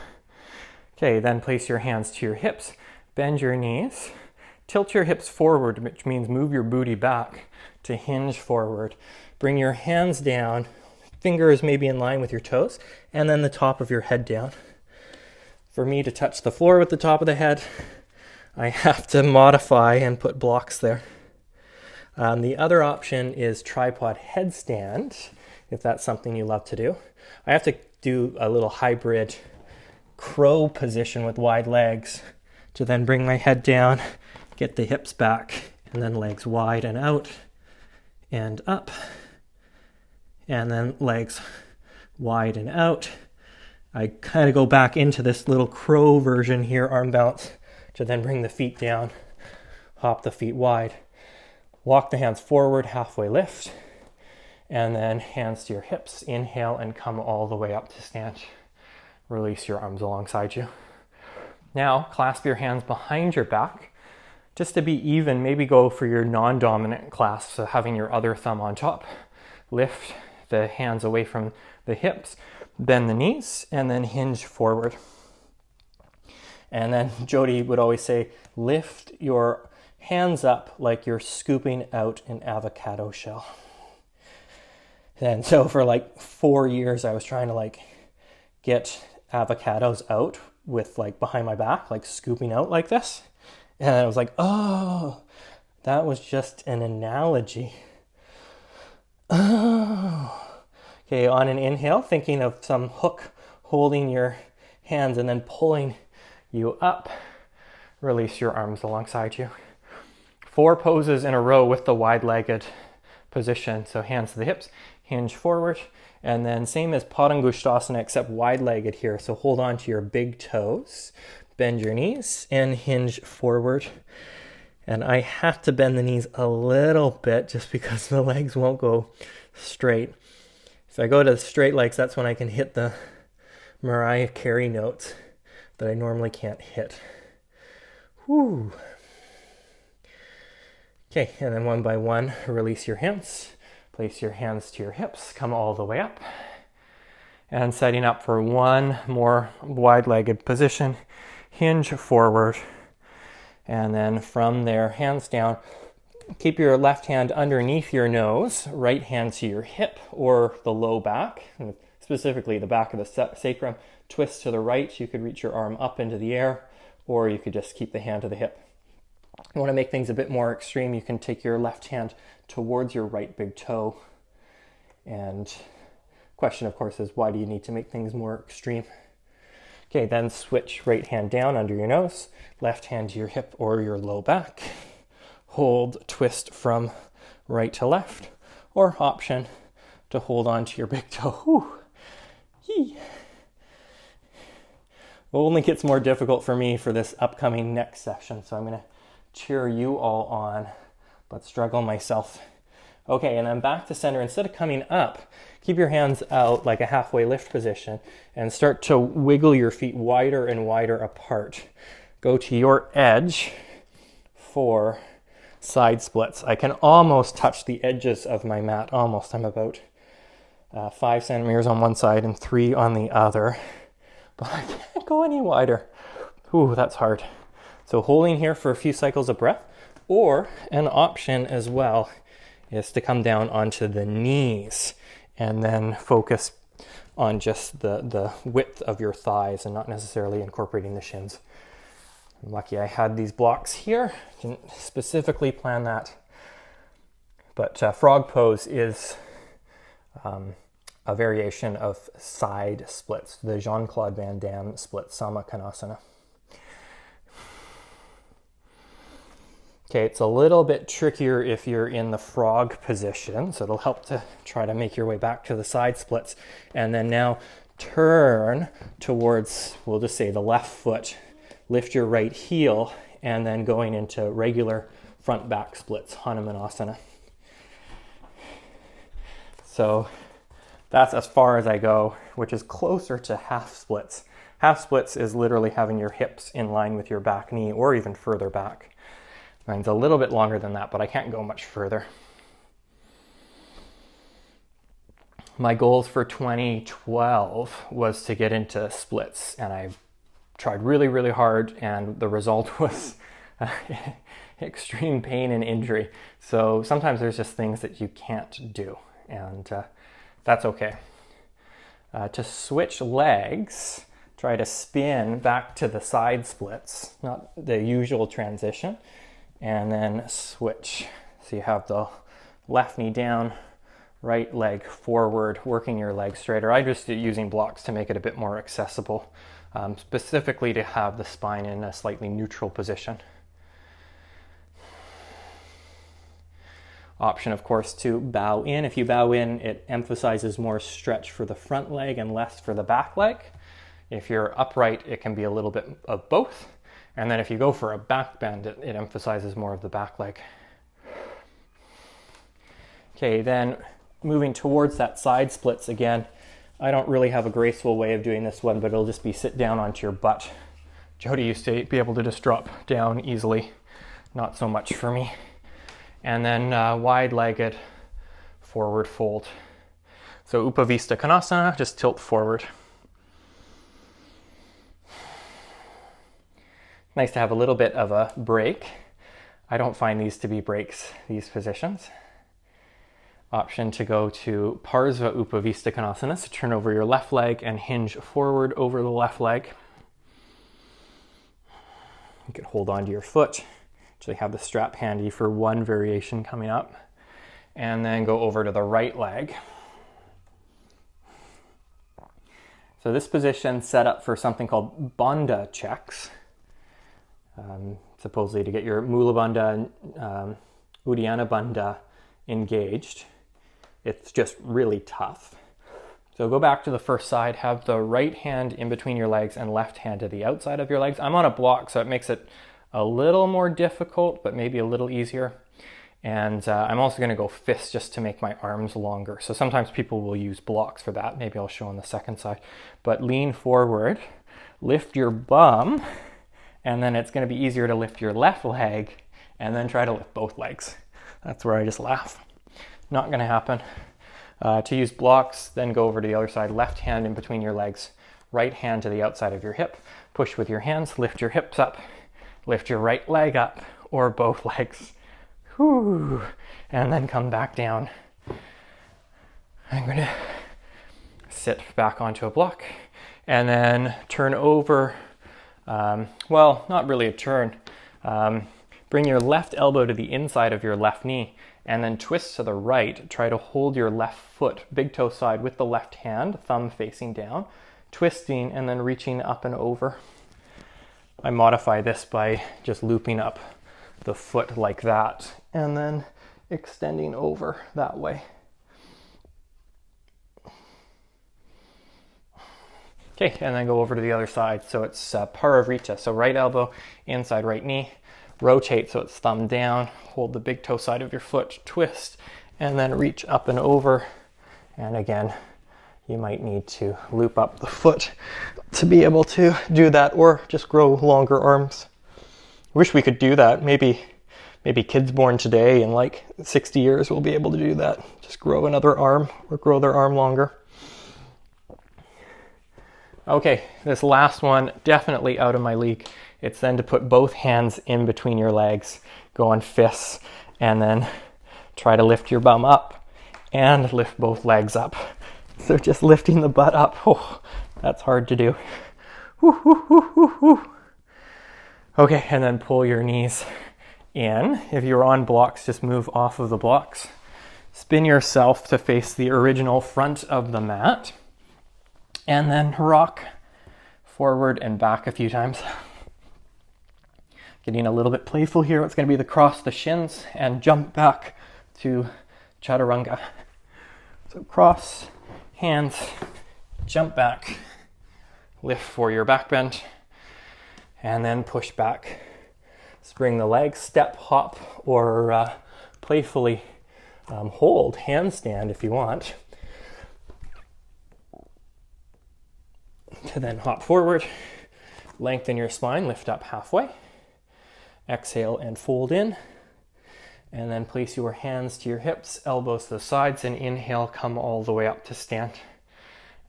Okay, then place your hands to your hips. Bend your knees. Tilt your hips forward, which means move your booty back to hinge forward. Bring your hands down, fingers maybe in line with your toes, and then the top of your head down. For me to touch the floor with the top of the head, I have to modify and put blocks there. The other option is tripod headstand, if that's something you love to do. I have to do a little hybrid crow position with wide legs to then bring my head down, get the hips back, and then legs wide and out and up, and then legs wide and out. I kind of go back into this little crow version here, arm bounce, to then bring the feet down, hop the feet wide. Walk the hands forward, halfway lift, and then hands to your hips. Inhale and come all the way up to stand. Release your arms alongside you. Now, clasp your hands behind your back. Just to be even, maybe go for your non-dominant clasp, so having your other thumb on top. Lift the hands away from the hips. Bend the knees and then hinge forward. And then Jody would always say, lift your hands up like you're scooping out an avocado shell. And so for like 4 years, I was trying to get avocados out with behind my back, scooping out like this. And I was like, oh, that was just an analogy. Oh. Okay, on an inhale, thinking of some hook holding your hands and then pulling you up. Release your arms alongside you. 4 poses in a row with the wide-legged position. So hands to the hips, hinge forward, and then same as Padangusthasana except wide-legged here. So hold on to your big toes, bend your knees, and hinge forward. And I have to bend the knees a little bit just because the legs won't go straight. If I go to straight legs, that's when I can hit the Mariah Carey notes that I normally can't hit. Whew. Okay, and then one by one, release your hands. Place your hands to your hips, come all the way up. And setting up for one more wide-legged position, hinge forward. And then from there, hands down. Keep your left hand underneath your nose, right hand to your hip or the low back, specifically the back of the sacrum. Twist to the right. You could reach your arm up into the air, or you could just keep the hand to the hip. You want to make things a bit more extreme, you can take your left hand towards your right big toe And question, of course, is why do you need to make things more extreme? Okay, then switch right hand down under your nose, left hand to your hip or your low back. Hold, twist from right to left, or option to hold on to your big toe. Whew. Yee. It only gets more difficult for me for this upcoming next session, so I'm going to cheer you all on, but struggle myself. Okay, and then back to center. Instead of coming up, keep your hands out like a halfway lift position and start to wiggle your feet wider and wider apart. Go to your edge for side splits. I can almost touch the edges of my mat, almost. I'm about 5 centimeters on one side and 3 on the other, but I can't go any wider. Ooh, that's hard. So holding here for a few cycles of breath, or an option as well is to come down onto the knees and then focus on just the width of your thighs and not necessarily incorporating the shins. I'm lucky I had these blocks here. Didn't specifically plan that. But frog pose is a variation of side splits, the Jean-Claude Van Damme split, Samakhanasana. Okay, it's a little bit trickier if you're in the frog position, so it'll help to try to make your way back to the side splits. And then now turn towards, we'll just say the left foot, lift your right heel, and then going into regular front back splits, Hanumanasana. So that's as far as I go, which is closer to half splits. Half splits is literally having your hips in line with your back knee or even further back. Mine's a little bit longer than that, but I can't go much further. My goals for 2012 was to get into splits, and I tried really, really hard, and the result was extreme pain and injury. So sometimes there's just things that you can't do, and that's okay. To switch legs, try to spin back to the side splits, not the usual transition, and then switch. So you have the left knee down, right leg forward, working your leg straighter. I'm just using blocks to make it a bit more accessible, specifically to have the spine in a slightly neutral position. Option, of course, to bow in. If you bow in, it emphasizes more stretch for the front leg and less for the back leg. If you're upright, it can be a little bit of both. And then if you go for a back bend, it emphasizes more of the back leg. Okay, then moving towards that side splits again. I don't really have a graceful way of doing this one, but it'll just be sit down onto your butt. Jody used to be able to just drop down easily. Not so much for me. And then wide-legged forward fold. So Upavista Konasana, just tilt forward. Nice to have a little bit of a break. I don't find these to be breaks, these positions. Option to go to Parsva Upavista Konasana, so turn over your left leg and hinge forward over the left leg. You could hold onto your foot. Actually have the strap handy for one variation coming up. And then go over to the right leg. So this position set up for something called Bandha checks. Supposedly to get your Mula Bandha and Uddiyana Bandha engaged. It's just really tough. So go back to the first side, have the right hand in between your legs and left hand to the outside of your legs. I'm on a block, so it makes it a little more difficult, but maybe a little easier. And I'm also going to go fists just to make my arms longer. So sometimes people will use blocks for that. Maybe I'll show on the second side. But lean forward, lift your bum, and then it's going to be easier to lift your left leg and then try to lift both legs. That's where I just laugh. Not going to happen. To use blocks, then go over to the other side. Left hand in between your legs, right hand to the outside of your hip. Push with your hands, lift your hips up, lift your right leg up, or both legs. Whew. And then come back down. I'm going to sit back onto a block and then turn over. Well, not really a turn. Bring your left elbow to the inside of your left knee and then twist to the right. Try to hold your left foot, big toe side, with the left hand, thumb facing down, twisting and then reaching up and over. I modify this by just looping up the foot like that and then extending over that way. Okay, and then go over to the other side. So it's Parivrtta. So right elbow, inside right knee. Rotate so it's thumb down. Hold the big toe side of your foot, twist, and then reach up and over. And again, you might need to loop up the foot to be able to do that, or just grow longer arms. Wish we could do that. Maybe kids born today in like 60 years will be able to do that. Just grow another arm or grow their arm longer. Okay, this last one, definitely out of my league. It's then to put both hands in between your legs, go on fists, and then try to lift your bum up and lift both legs up. So just lifting the butt up, oh, that's hard to do. Woo, woo, woo, woo, woo. Okay, and then pull your knees in. If you're on blocks, just move off of the blocks. Spin yourself to face the original front of the mat. And then rock forward and back a few times. Getting a little bit playful here. It's going to be the cross the shins and jump back to chaturanga. So cross, hands, jump back, lift for your back bend, and then push back. Spring the legs, step, hop, or playfully hold, handstand if you want. To then hop forward, lengthen your spine, lift up halfway, exhale and fold in, and then place your hands to your hips, elbows to the sides, and inhale, come all the way up to stand,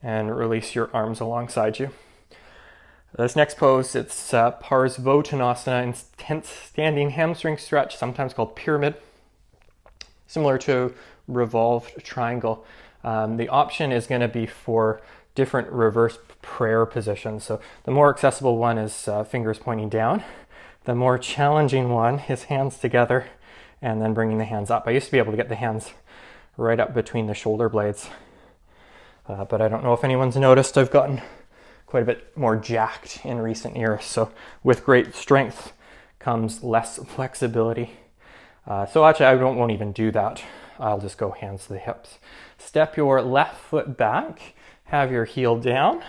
and release your arms alongside you. This next pose, it's Parsvottanasana, intense standing hamstring stretch, sometimes called pyramid, similar to revolved triangle. The option is going to be for different reverse prayer positions. So the more accessible one is fingers pointing down. The more challenging one is hands together and then bringing the hands up. I used to be able to get the hands right up between the shoulder blades, but I don't know if anyone's noticed I've gotten quite a bit more jacked in recent years. So with great strength comes less flexibility. So actually I won't even do that. I'll just go hands to the hips. Step your left foot back. Have your heel down,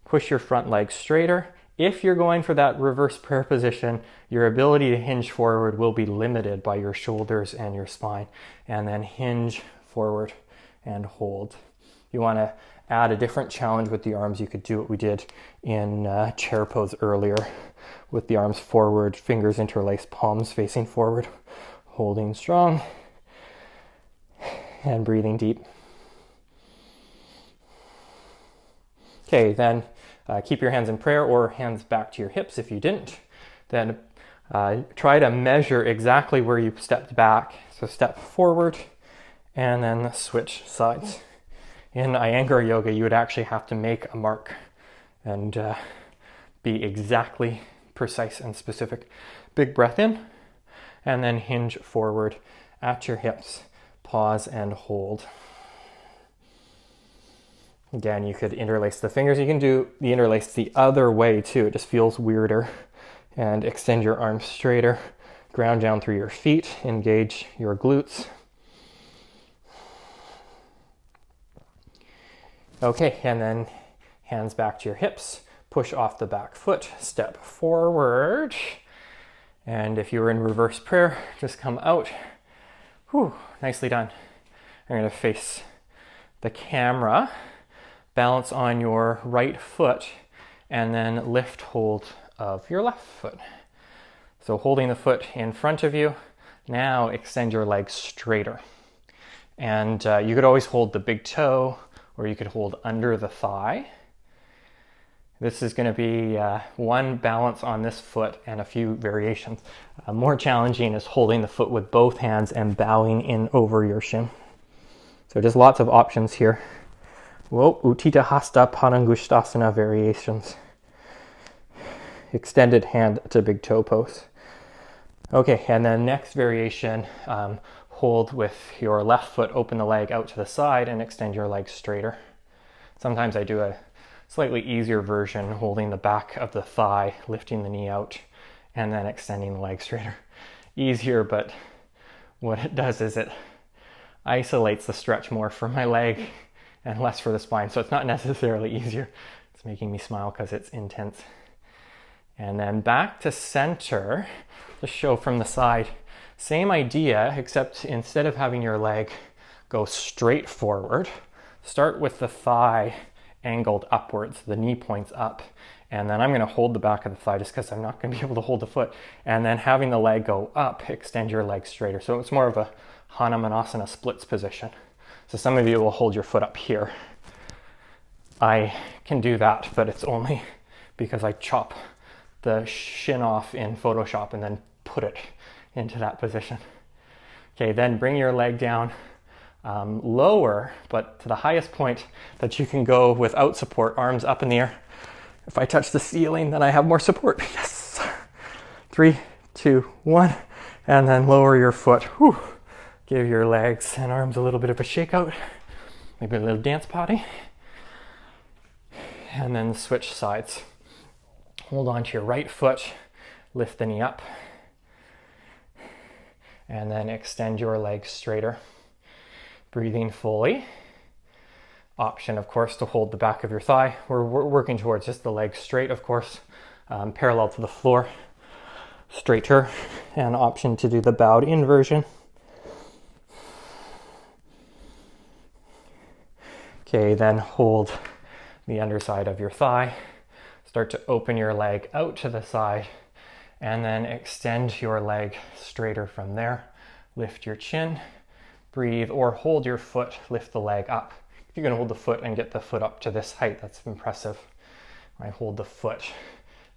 push your front leg straighter. If you're going for that reverse prayer position, your ability to hinge forward will be limited by your shoulders and your spine. And then hinge forward and hold. You want to add a different challenge with the arms. You could do what we did in chair pose earlier with the arms forward, fingers interlaced, palms facing forward, holding strong and breathing deep. Okay, then keep your hands in prayer or hands back to your hips if you didn't. Then try to measure exactly where you stepped back. So step forward and then switch sides. In Iyengar yoga, you would actually have to make a mark and be exactly precise and specific. Big breath in and then hinge forward at your hips. Pause and hold. Again, you could interlace the fingers. You can do the interlace the other way too. It just feels weirder. And extend your arms straighter. Ground down through your feet. Engage your glutes. Okay, and then hands back to your hips. Push off the back foot. Step forward. And if you were in reverse prayer, just come out. Whew, nicely done. I'm going to face the camera. Balance on your right foot and then lift hold of your left foot. So holding the foot in front of you, now extend your legs straighter. And you could always hold the big toe or you could hold under the thigh. This is going to be one balance on this foot and a few variations. More challenging is holding the foot with both hands and bowing in over your shin. So just lots of options here. Whoa, Utthita Hasta Padangusthasana variations. Extended hand to big toe pose. Okay, and then next variation, hold with your left foot, open the leg out to the side and extend your leg straighter. Sometimes I do a slightly easier version, holding the back of the thigh, lifting the knee out, and then extending the leg straighter. Easier, but what it does is it isolates the stretch more for my leg and less for the spine. So it's not necessarily easier. It's making me smile because it's intense. And then back to center, just show from the side. Same idea, except instead of having your leg go straight forward, start with the thigh angled upwards, the knee points up, and then I'm going to hold the back of the thigh just because I'm not going to be able to hold the foot, and then having the leg go up, extend your leg straighter. So it's more of a Hanumanasana splits position. So some of you will hold your foot up here. I can do that, but it's only because I chop the shin off in Photoshop and then put it into that position. Okay, then bring your leg down lower, but to the highest point that you can go without support, arms up in the air. If I touch the ceiling, then I have more support. Yes. 3, 2, 1, and then lower your foot. Whew. Give your legs and arms a little bit of a shake out, maybe a little dance potty, and then switch sides. Hold on to your right foot, lift the knee up, and then extend your legs straighter. Breathing fully. Option, of course, to hold the back of your thigh. We're working towards just the legs straight, of course, parallel to the floor, straighter, and option to do the bowed in version. Okay, then hold the underside of your thigh. Start to open your leg out to the side, and then extend your leg straighter from there. Lift your chin. Breathe, or hold your foot, lift the leg up. If you're going to hold the foot and get the foot up to this height, that's impressive. I hold the foot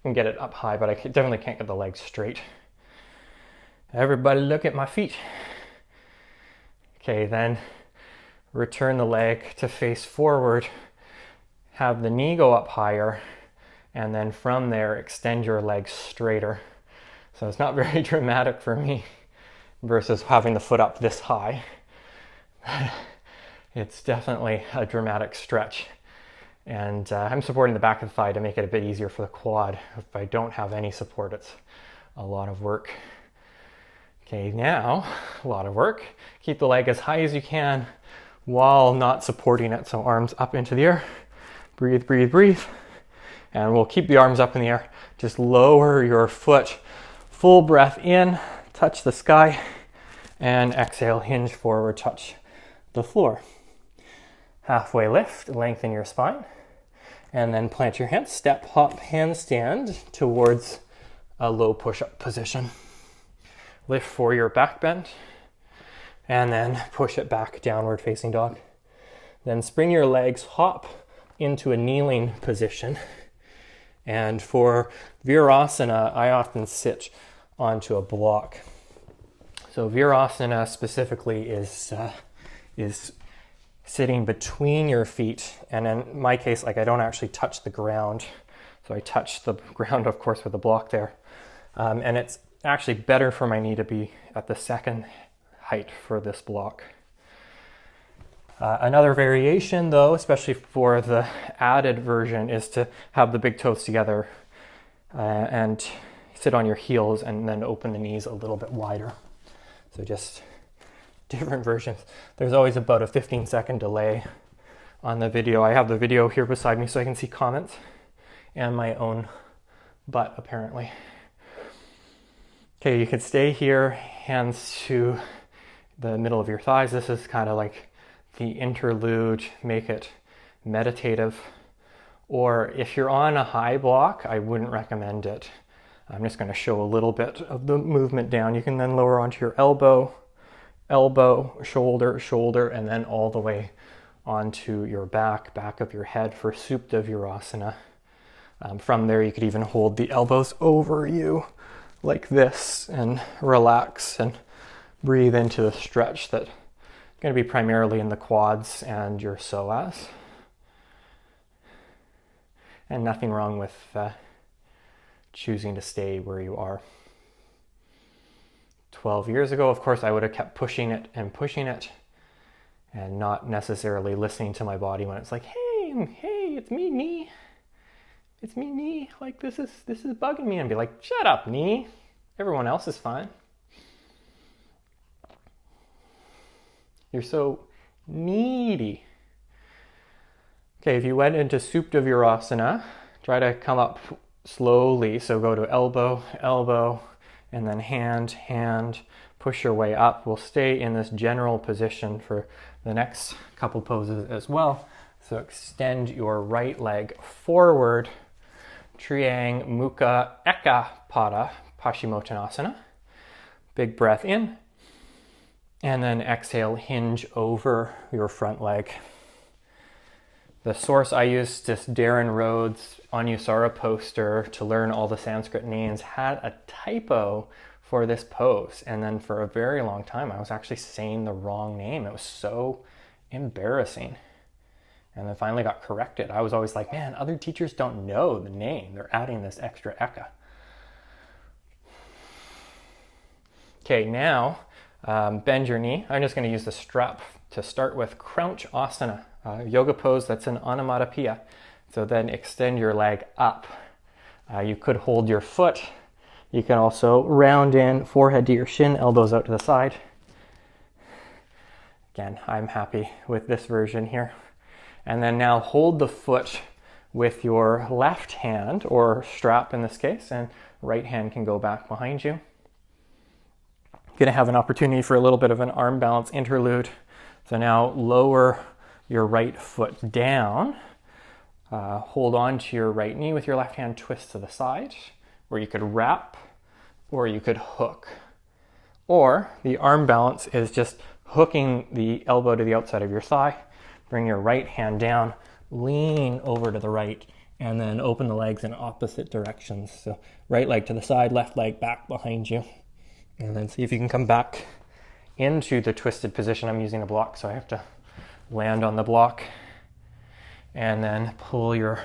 and get it up high, but I definitely can't get the leg straight. Everybody look at my feet. Okay, then return the leg to face forward. Have the knee go up higher, and then from there, extend your leg straighter. So it's not very dramatic for me versus having the foot up this high. It's definitely a dramatic stretch, and I'm supporting the back of the thigh to make it a bit easier for the quad. If I don't have any support, it's a lot of work. Okay, now a lot of work. Keep the leg as high as you can while not supporting it, so arms up into the air. Breathe, breathe, breathe, and we'll keep the arms up in the air. Just lower your foot, full breath in, touch the sky, and exhale, hinge forward, touch the floor. Halfway lift, lengthen your spine, and then plant your hands, step, hop, handstand towards a low push-up position. Lift for your back bend, and then push it back, downward facing dog. Then spring your legs, hop into a kneeling position. And for Virasana, I often sit onto a block. So Virasana specifically is sitting between your feet, and in my case, like, I don't actually touch the ground, so I touch the ground, of course, with the block there, and it's actually better for my knee to be at the second height for this block. Another variation, though, especially for the added version, is to have the big toes together and sit on your heels and then open the knees a little bit wider. So just different versions. There's always about a 15-second delay on the video. I have the video here beside me so I can see comments and my own butt, apparently. Okay, you can stay here, hands to the middle of your thighs. This is kind of like the interlude, make it meditative. Or if you're on a high block, I wouldn't recommend it. I'm just going to show a little bit of the movement down. You can then lower onto your elbow, shoulder, shoulder, and then all the way onto your back of your head for Supta Virasana. From there, you could even hold the elbows over you like this and relax and breathe into the stretch that's going to be primarily in the quads and your psoas. And nothing wrong with choosing to stay where you are. 12 years ago, of course, I would have kept pushing it and not necessarily listening to my body when it's like, hey, it's me, knee. It's me, knee. Like, this is bugging me. And be like, shut up, knee. Everyone else is fine. You're so needy. Okay, if you went into Supta Virasana, try to come up slowly. So go to elbow, elbow, and then hand, hand. Push your way up. We'll stay in this general position for the next couple poses as well. So extend your right leg forward. Triang Mukha Eka Pada Paschimottanasana. Big breath in. And then exhale, hinge over your front leg. The source I used, this Darren Rhodes Anusara poster to learn all the Sanskrit names, had a typo for this pose. And then for a very long time, I was actually saying the wrong name. It was so embarrassing. And then finally got corrected. I was always like, man, other teachers don't know the name. They're adding this extra eka. Okay, now bend your knee. I'm just going to use the strap to start with Crouch Asana, yoga pose that's an onomatopoeia. So then extend your leg up. You could hold your foot. You can also round in, forehead to your shin, elbows out to the side. Again, I'm happy with this version here. And then now hold the foot with your left hand, or strap in this case, and right hand can go back behind you. Going to have an opportunity for a little bit of an arm balance interlude. So now lower your right foot down. Hold on to your right knee with your left hand, twist to the side, or you could wrap, or you could hook. Or the arm balance is just hooking the elbow to the outside of your thigh. Bring your right hand down, lean over to the right, and then open the legs in opposite directions. So right leg to the side, left leg back behind you. And then see if you can come back into the twisted position. I'm using a block, so I have to land on the block. And then pull your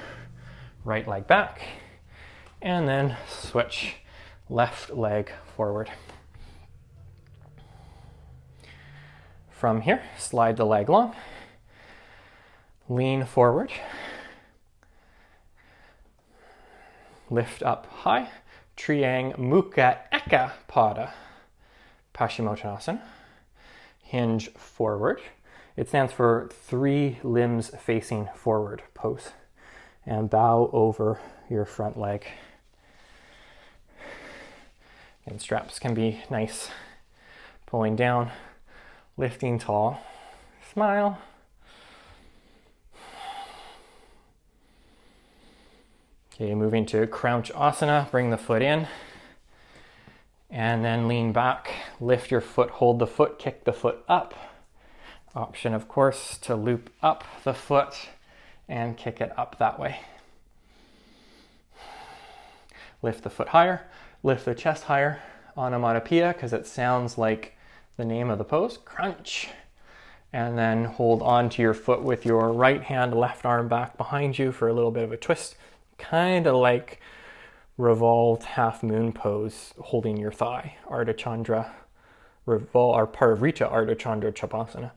right leg back. And then switch left leg forward. From here, slide the leg long. Lean forward. Lift up high. Triang Mukha Eka Pada Paschimottanasana. Hinge forward. It stands for 3 limbs facing forward pose. And bow over your front leg. And straps can be nice. Pulling down, lifting tall. Smile. Okay, moving to Crouch Asana, bring the foot in, and then lean back, lift your foot, hold the foot, kick the foot up. Option, of course, to loop up the foot and kick it up that way. Lift the foot higher, lift the chest higher, onomatopoeia, because it sounds like the name of the pose, crunch. And then hold on to your foot with your right hand, left arm back behind you for a little bit of a twist. Kind of like revolved half moon pose, holding your thigh, Ardha Chandra, or Parivrtta Ardha Chandra Chapasana.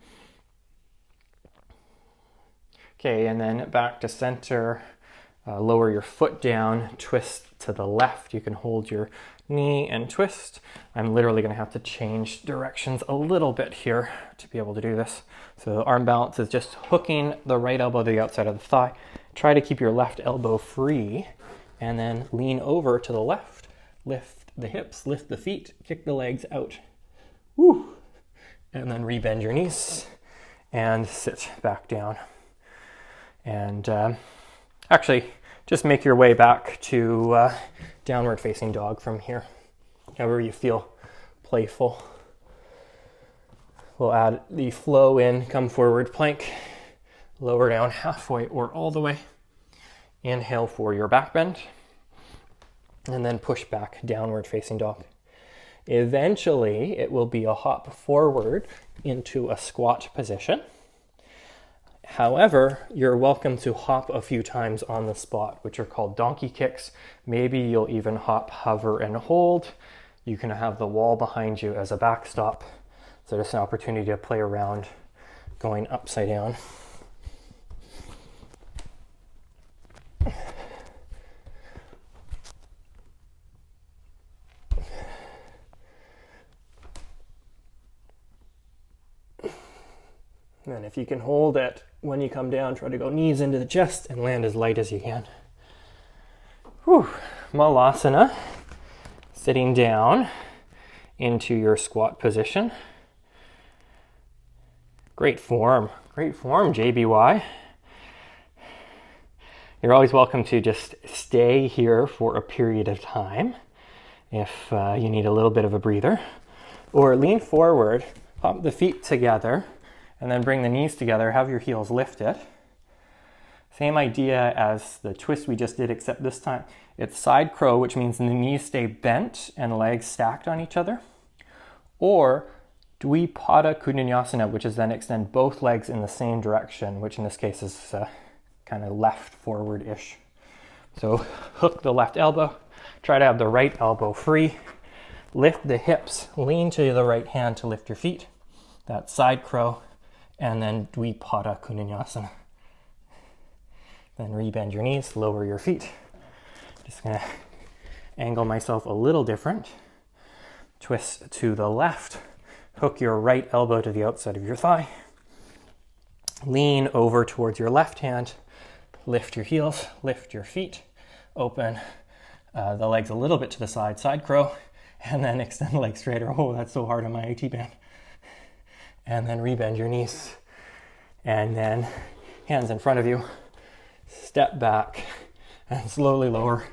Okay, and then back to center, lower your foot down, twist to the left. You can hold your knee and twist. I'm literally going to have to change directions a little bit here to be able to do this. So arm balance is just hooking the right elbow to the outside of the thigh. Try to keep your left elbow free and then lean over to the left. Lift the hips, lift the feet, kick the legs out. Woo! And then rebend your knees and sit back down. And actually, just make your way back to downward facing dog from here. However you feel playful. We'll add the flow in, come forward plank, lower down halfway or all the way. Inhale for your back bend, and then push back, downward facing dog. Eventually, it will be a hop forward into a squat position. However, you're welcome to hop a few times on the spot, which are called donkey kicks. Maybe you'll even hop, hover, and hold. you can have the wall behind you as a backstop. So just an opportunity to play around going upside down. And then if you can hold it when you come down, try to go knees into the chest and land as light as you can. Whew. Malasana, sitting down into your squat position. Great form, JBY. You're always welcome to just stay here for a period of time if you need a little bit of a breather. Or lean forward, pop the feet together, and then bring the knees together, have your heels lifted. Same idea as the twist we just did, except this time it's side crow, which means the knees stay bent and legs stacked on each other. Or Dvipada Konasana, which is then extend both legs in the same direction, which in this case is kind of left forward-ish. So hook the left elbow, try to have the right elbow free, lift the hips, lean to the right hand to lift your feet. That's side crow, and then Dvipada Konasana. Then rebend your knees, lower your feet. Just gonna angle myself a little different. Twist to the left, hook your right elbow to the outside of your thigh. Lean over towards your left hand, lift your heels, lift your feet, open the legs a little bit to the side, side crow, and then extend the legs straighter. Oh, that's so hard on my AT band. And then rebend your knees. And then hands in front of you, step back and slowly lower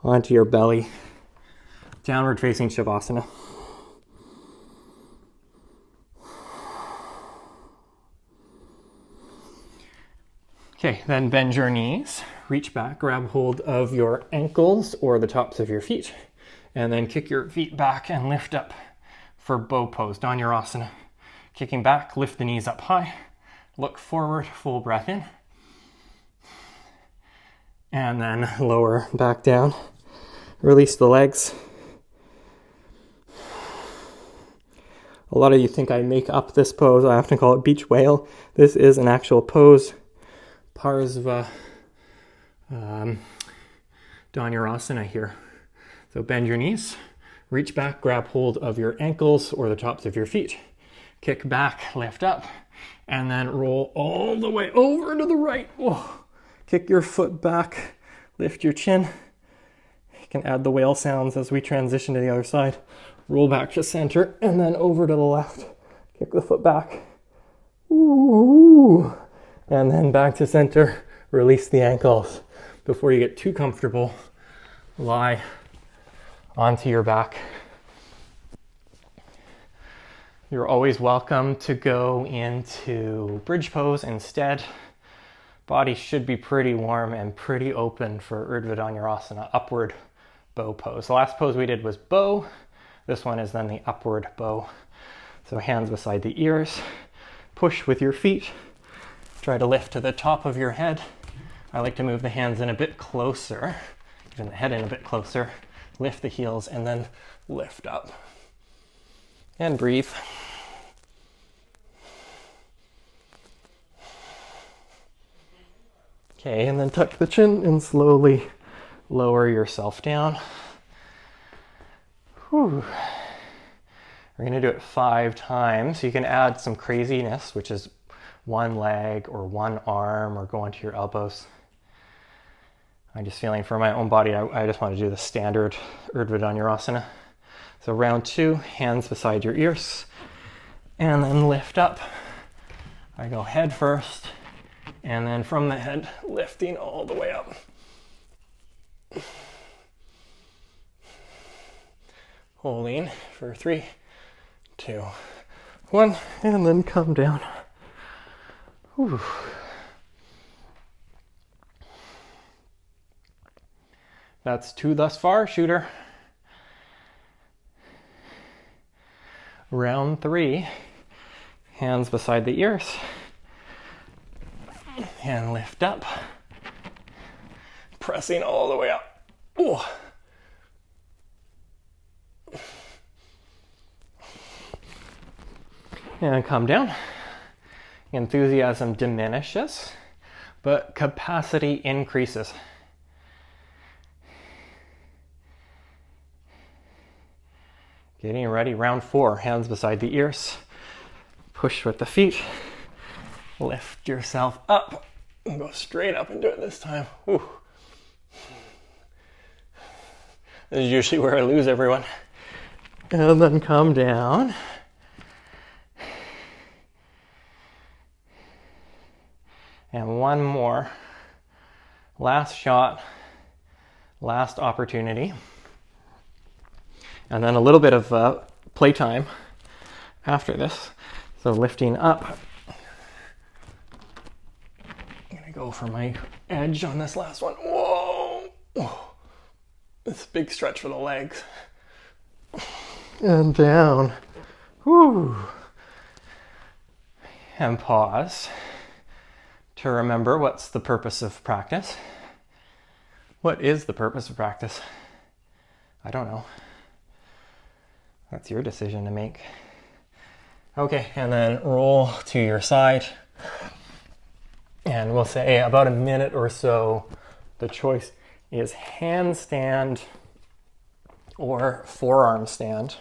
onto your belly, downward facing Shavasana. Okay, then bend your knees, reach back, grab hold of your ankles or the tops of your feet, and then kick your feet back and lift up for bow pose, Dhanurasana. Kicking back, lift the knees up high, look forward, full breath in, and then lower back down. Release the legs. A lot of you think I make up this pose. I often call it beach whale. This is an actual pose. Parsva Dhanurasana here. So bend your knees, reach back, grab hold of your ankles or the tops of your feet. Kick back, lift up, and then roll all the way over to the right. Oh. Kick your foot back, lift your chin. You can add the whale sounds as we transition to the other side. Roll back to center, and then over to the left. Kick the foot back. Ooh. And then back to center, release the ankles. Before you get too comfortable, lie onto your back. You're always welcome to go into bridge pose instead. Body should be pretty warm and pretty open for Urdhva Dhanurasana, upward bow pose. The last pose we did was bow. This one is then the upward bow. So hands beside the ears, push with your feet. Try to lift to the top of your head. I like to move the hands in a bit closer, even the head in a bit closer. Lift the heels and then lift up. And breathe. Okay, and then tuck the chin and slowly lower yourself down. Whew. We're going to do it 5 times. You can add some craziness, which is one leg or one arm or go onto your elbows. I'm just feeling for my own body, I just want to do the standard Urdhva Dhanurasana. So round 2, hands beside your ears, and then lift up. I go head first, and then from the head, lifting all the way up. Holding for 3, 2, 1, and then come down. Whew. That's 2 thus far, shooter. Round 3, hands beside the ears, and lift up, pressing all the way up. Ooh. And come down. Enthusiasm diminishes, but capacity increases. Getting ready, round 4, hands beside the ears. Push with the feet. Lift yourself up. Go straight up and do it this time. Whew. This is usually where I lose everyone. And then come down. And one more. Last shot. Last opportunity. And then a little bit of playtime after this. So lifting up. I'm going to go for my edge on this last one. Whoa! It's a big stretch for the legs. And down. Whew. And pause to remember what's the purpose of practice. What is the purpose of practice? I don't know. That's your decision to make. Okay, and then roll to your side. And we'll say about a minute or so, the choice is handstand or forearm stand.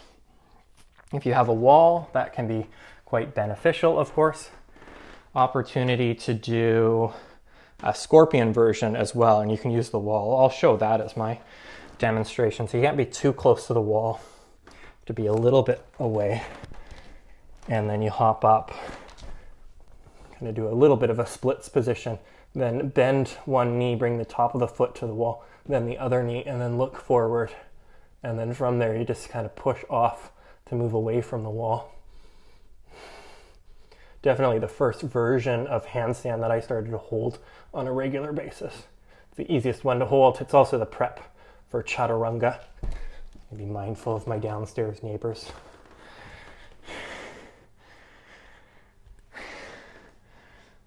If you have a wall, that can be quite beneficial, of course. Opportunity to do a scorpion version as well, and you can use the wall. I'll show that as my demonstration. So you can't be too close to the wall, to be a little bit away. And then you hop up, kind of do a little bit of a splits position, then bend one knee, bring the top of the foot to the wall, then the other knee, and then look forward. And then from there, you just kind of push off to move away from the wall. Definitely the first version of handstand that I started to hold on a regular basis. It's the easiest one to hold. It's also the prep for chaturanga. Be mindful of my downstairs neighbors.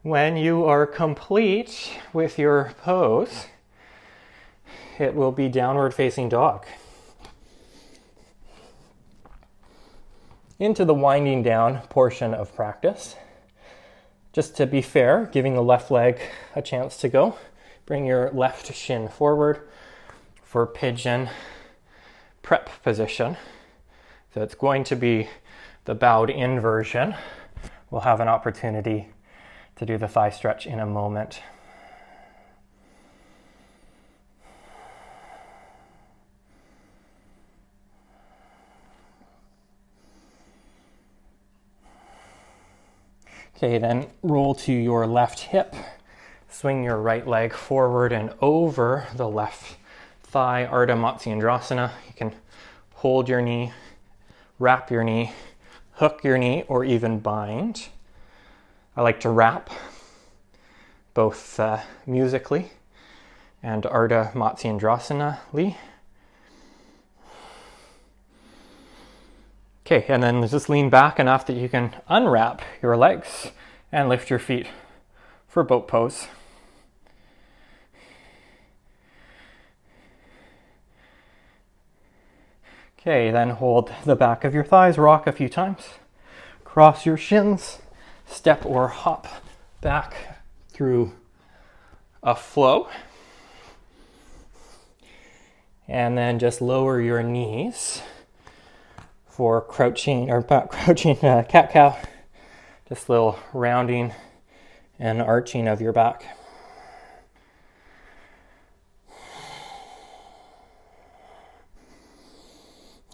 When you are complete with your pose, it will be downward facing dog. Into the winding down portion of practice. Just to be fair, giving the left leg a chance to go. Bring your left shin forward for pigeon prep position. So it's going to be the bowed in version. We'll have an opportunity to do the thigh stretch in a moment. Okay, then roll to your left hip. Swing your right leg forward and over the left thigh, Ardha Matsyendrasana. You can hold your knee, wrap your knee, hook your knee, or even bind. I like to wrap, both musically and Ardha Matsyendrasana-ly. Okay, and then just lean back enough that you can unwrap your legs and lift your feet for boat pose. Okay, then hold the back of your thighs, rock a few times, cross your shins, step or hop back through a flow. And then just lower your knees for crouching or back crouching cat-cow. Just a little rounding and arching of your back.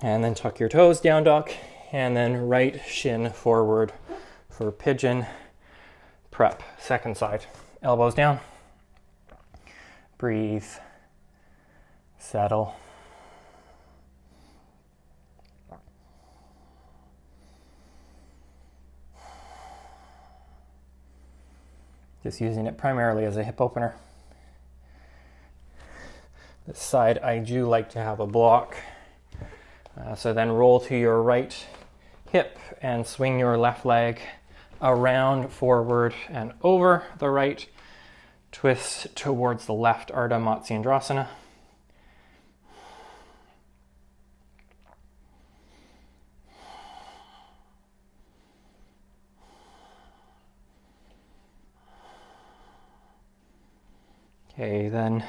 And then tuck your toes, down dog, and then right shin forward for pigeon prep. Second side, elbows down. Breathe, settle. Just using it primarily as a hip opener. This side I do like to have a block. So then roll to your right hip and swing your left leg around, forward, and over the right. Twist towards the left, Ardha Matsyendrasana. Okay, then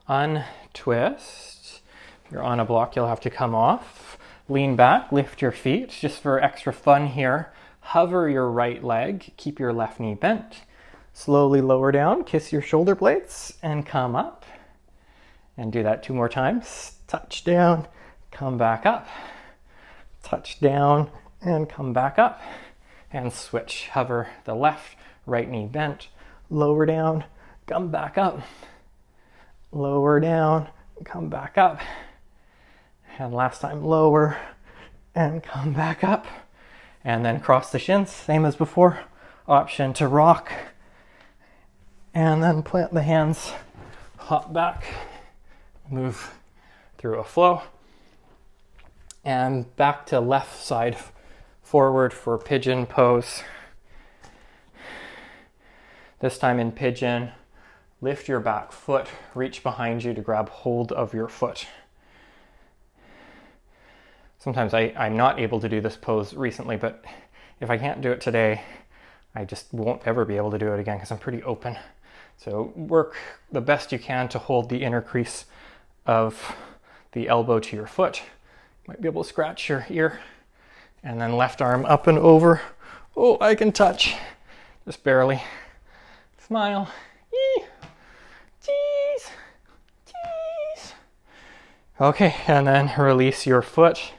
untwist. If you're on a block, you'll have to come off. Lean back, lift your feet. Just for extra fun here, hover your right leg, keep your left knee bent. Slowly lower down, kiss your shoulder blades, and come up. And do that 2 more times. Touch down, come back up. Touch down, and come back up. And switch. Hover the left, right knee bent. Lower down, come back up. Lower down, come back up. And last time, lower, and come back up. And then cross the shins, same as before. Option to rock. And then plant the hands, hop back, move through a flow. And back to left side forward for pigeon pose. This time in pigeon, lift your back foot, reach behind you to grab hold of your foot. Sometimes I'm not able to do this pose recently, but if I can't do it today, I just won't ever be able to do it again because I'm pretty open. So work the best you can to hold the inner crease of the elbow to your foot. Might be able to scratch your ear. And then left arm up and over. Oh, I can touch. Just barely. Smile. Yee. Cheese. Cheese. Okay, and then release your foot.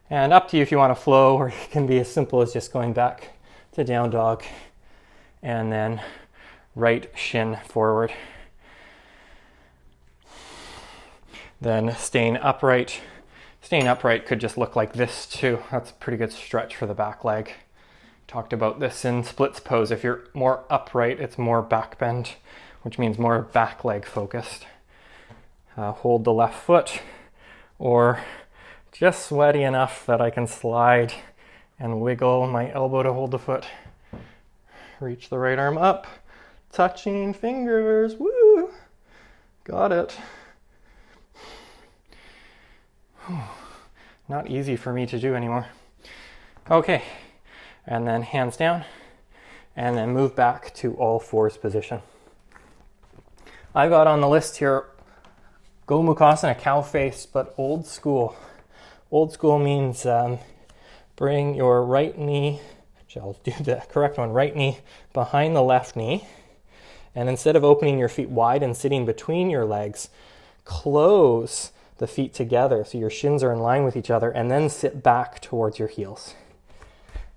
And up to you if you want to flow, or it can be as simple as just going back to down dog. And then right shin forward. Then staying upright. Staying upright could just look like this too. That's a pretty good stretch for the back leg. Talked about this in splits pose. If you're more upright, it's more back bend, which means more back leg focused. Hold the left foot, or just sweaty enough that I can slide and wiggle my elbow to hold the foot. Reach the right arm up, touching fingers. Woo! Got it. Not easy for me to do anymore. Okay, and then hands down, and then move back to all fours position. I got on the list here Gomukhasana, cow face, but old school. Old school means bring your right knee, I'll do the correct one, right knee behind the left knee, and instead of opening your feet wide and sitting between your legs, close the feet together so your shins are in line with each other, and then sit back towards your heels.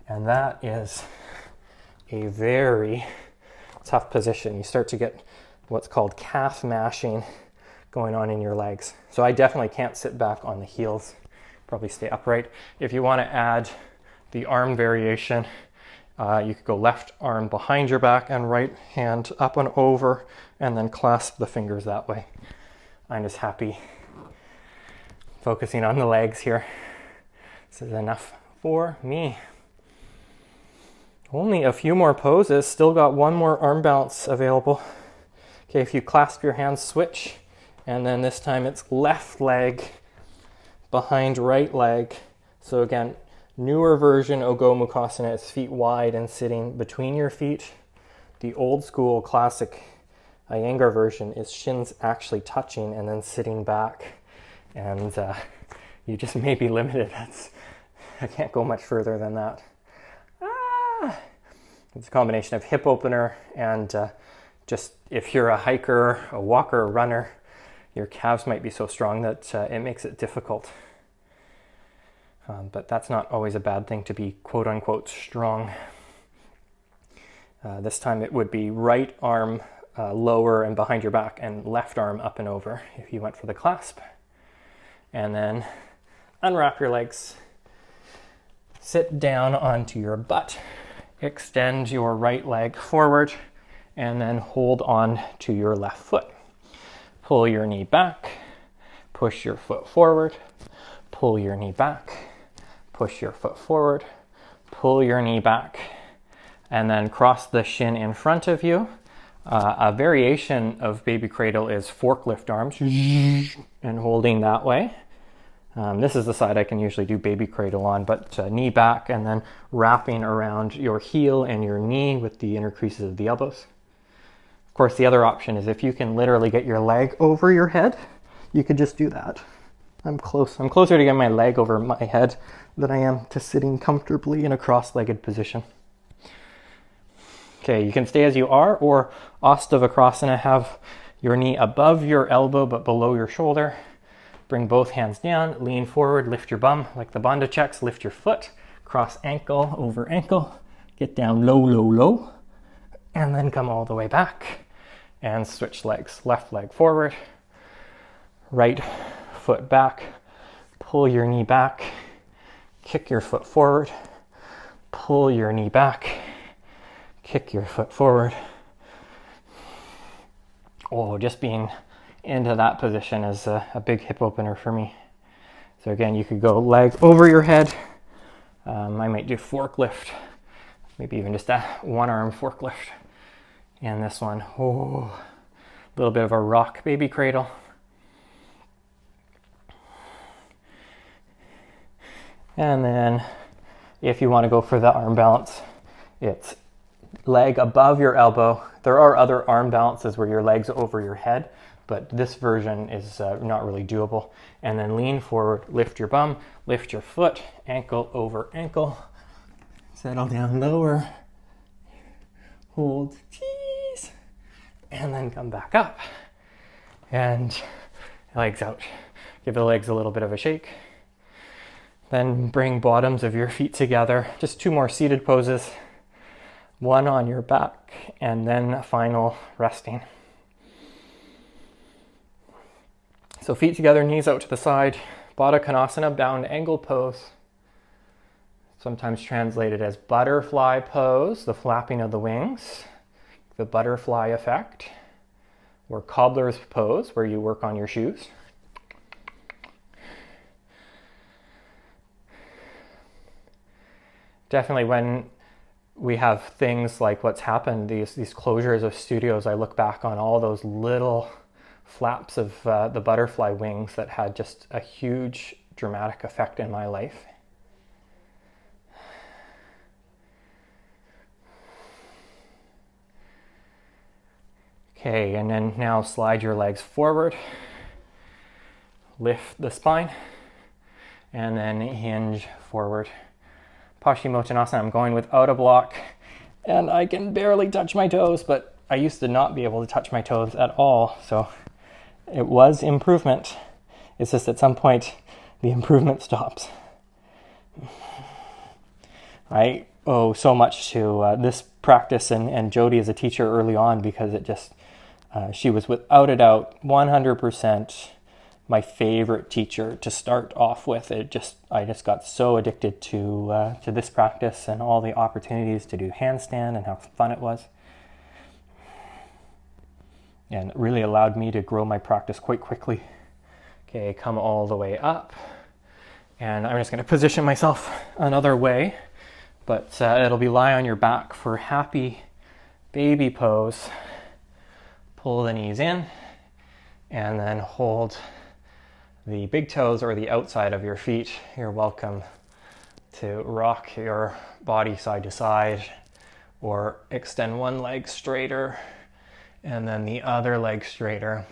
And that is a very tough position. You start to get what's called calf mashing going on in your legs. So I definitely can't sit back on the heels. Probably stay upright. If you want to add the arm variation, you could go left arm behind your back and right hand up and over, and then clasp the fingers that way. I'm just happy focusing on the legs here. This is enough for me. Only a few more poses. Still got one more arm balance available. Okay, if you clasp your hands, switch. And then this time it's left leg behind right leg. So again, newer version of Gomukhasana is feet wide and sitting between your feet. The old school classic Iyengar version is shins actually touching and then sitting back. And you just may be limited. I can't go much further than that. It's a combination of hip opener and just if you're a hiker, a walker, a runner, your calves might be so strong that it makes it difficult. But that's not always a bad thing to be quote unquote strong. This time it would be right arm lower and behind your back and left arm up and over if you went for the clasp. And then unwrap your legs, sit down onto your butt, extend your right leg forward, and then hold on to your left foot. Pull your knee back, push your foot forward, pull your knee back, push your foot forward, pull your knee back, and then cross the shin in front of you. A variation of baby cradle is forklift arms and holding that way. This is the side I can usually do baby cradle on, but knee back and then wrapping around your heel and your knee with the inner creases of the elbows. Of course, the other option is if you can literally get your leg over your head, you could just do that. I'm close. I'm closer to getting my leg over my head than I am to sitting comfortably in a cross-legged position. Okay, you can stay as you are, or Astavakrasana, have your knee above your elbow but below your shoulder. Bring both hands down, lean forward, lift your bum like the Bandha checks, lift your foot, cross ankle over ankle, get down low, low, low, and then come all the way back and switch legs. Left leg forward, right foot back, pull your knee back, kick your foot forward, pull your knee back, kick your foot forward. Oh, just being into that position is a big hip opener for me. So again, you could go leg over your head. I might do forklift, maybe even just a one-arm forklift. And this one, oh, a little bit of a rock baby cradle. And then if you want to go for the arm balance, it's leg above your elbow. There are other arm balances where your leg's over your head, but this version is not really doable. And then lean forward, lift your bum, lift your foot, ankle over ankle, settle down lower, hold, cheese, and then come back up. And legs out. Give the legs a little bit of a shake. Then bring bottoms of your feet together. Just 2 more seated poses. One on your back, and then final resting. So feet together, knees out to the side. Baddha Konasana, bound angle pose. Sometimes translated as butterfly pose, the flapping of the wings, the butterfly effect. Or cobbler's pose, where you work on your shoes. Definitely when we have things like what's happened, these closures of studios, I look back on all those little flaps of the butterfly wings that had just a huge dramatic effect in my life. Okay, and then now slide your legs forward, lift the spine, and then hinge forward. Paschimottanasana, I'm going without a block, and I can barely touch my toes, but I used to not be able to touch my toes at all, so it was improvement. It's just at some point the improvement stops. I owe so much to this practice and Jody as a teacher early on, because it just, she was without a doubt 100% my favorite teacher to start off with. I just got so addicted to this practice and all the opportunities to do handstand and how fun it was. And it really allowed me to grow my practice quite quickly. Okay, come all the way up. And I'm just going to position myself another way, but it'll be lie on your back for happy baby pose. Pull the knees in and then hold the big toes or the outside of your feet. You're welcome to rock your body side to side or extend one leg straighter and then the other leg straighter.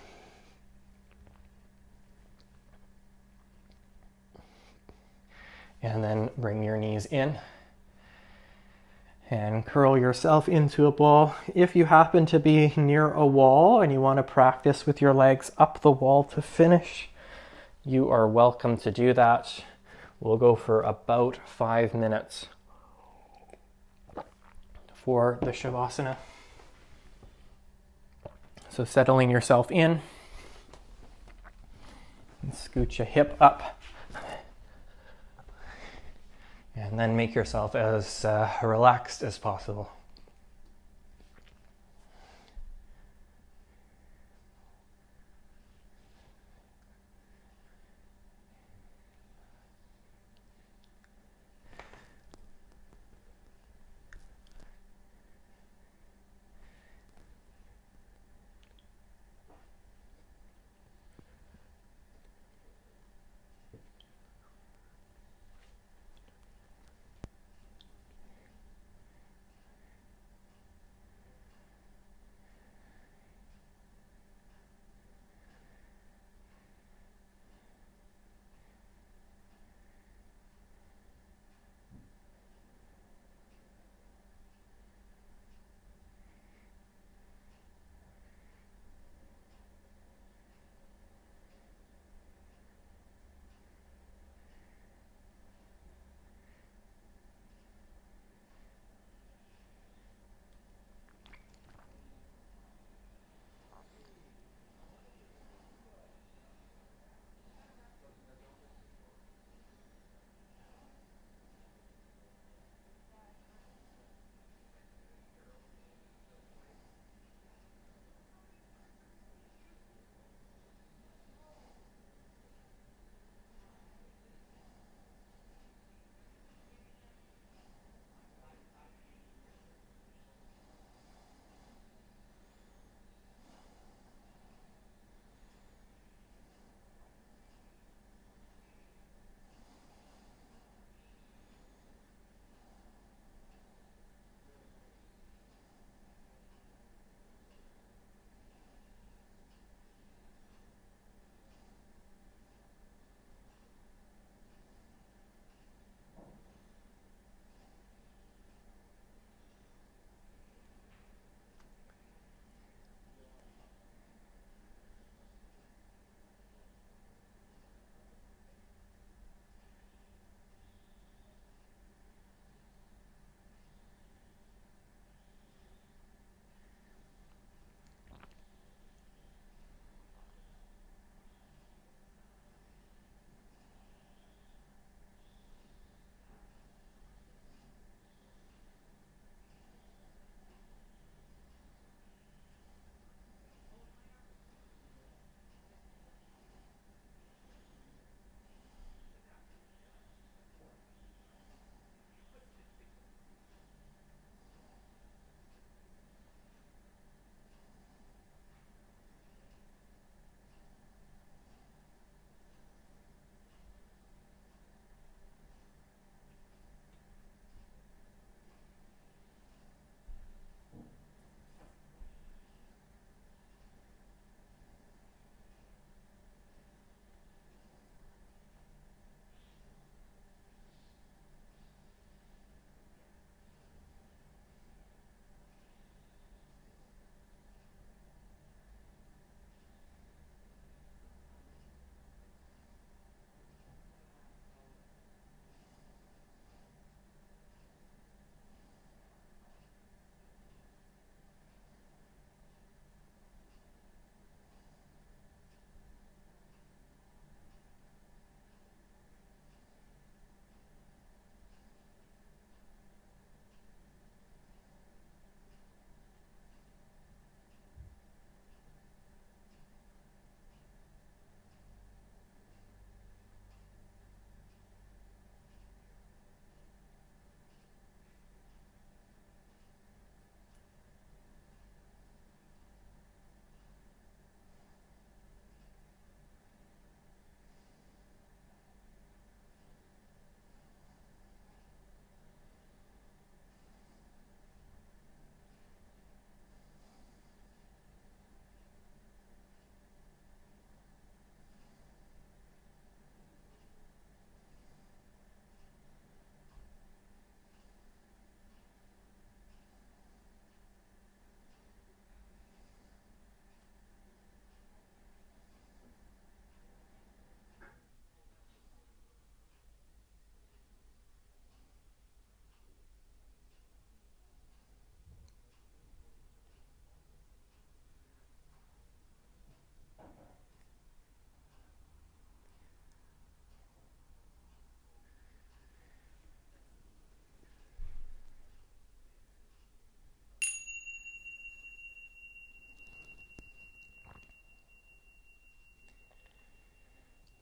And then bring your knees in and curl yourself into a ball. If you happen to be near a wall and you want to practice with your legs up the wall to finish, you are welcome to do that. We'll go for about 5 minutes for the Shavasana. So settling yourself in, and scooch a hip up, and then make yourself as relaxed as possible.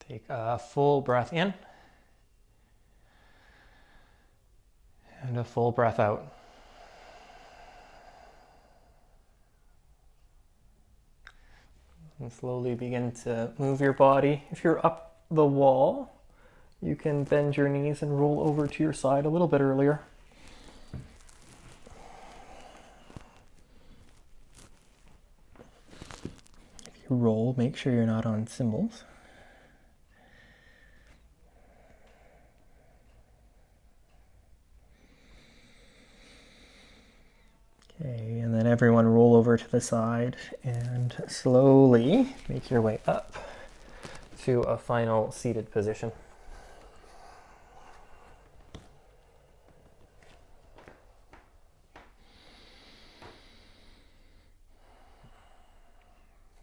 Take a full breath in and a full breath out. And slowly begin to move your body. If you're up the wall, you can bend your knees and roll over to your side a little bit earlier. If you roll, make sure you're not on cymbals. Okay, and then everyone roll over to the side and slowly make your way up to a final seated position.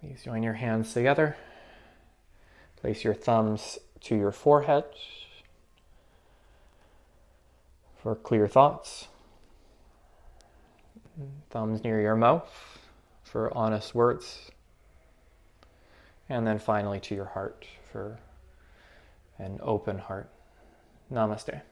Please join your hands together. Place your thumbs to your forehead for clear thoughts. Thumbs near your mouth for honest words. And then finally to your heart for an open heart. Namaste.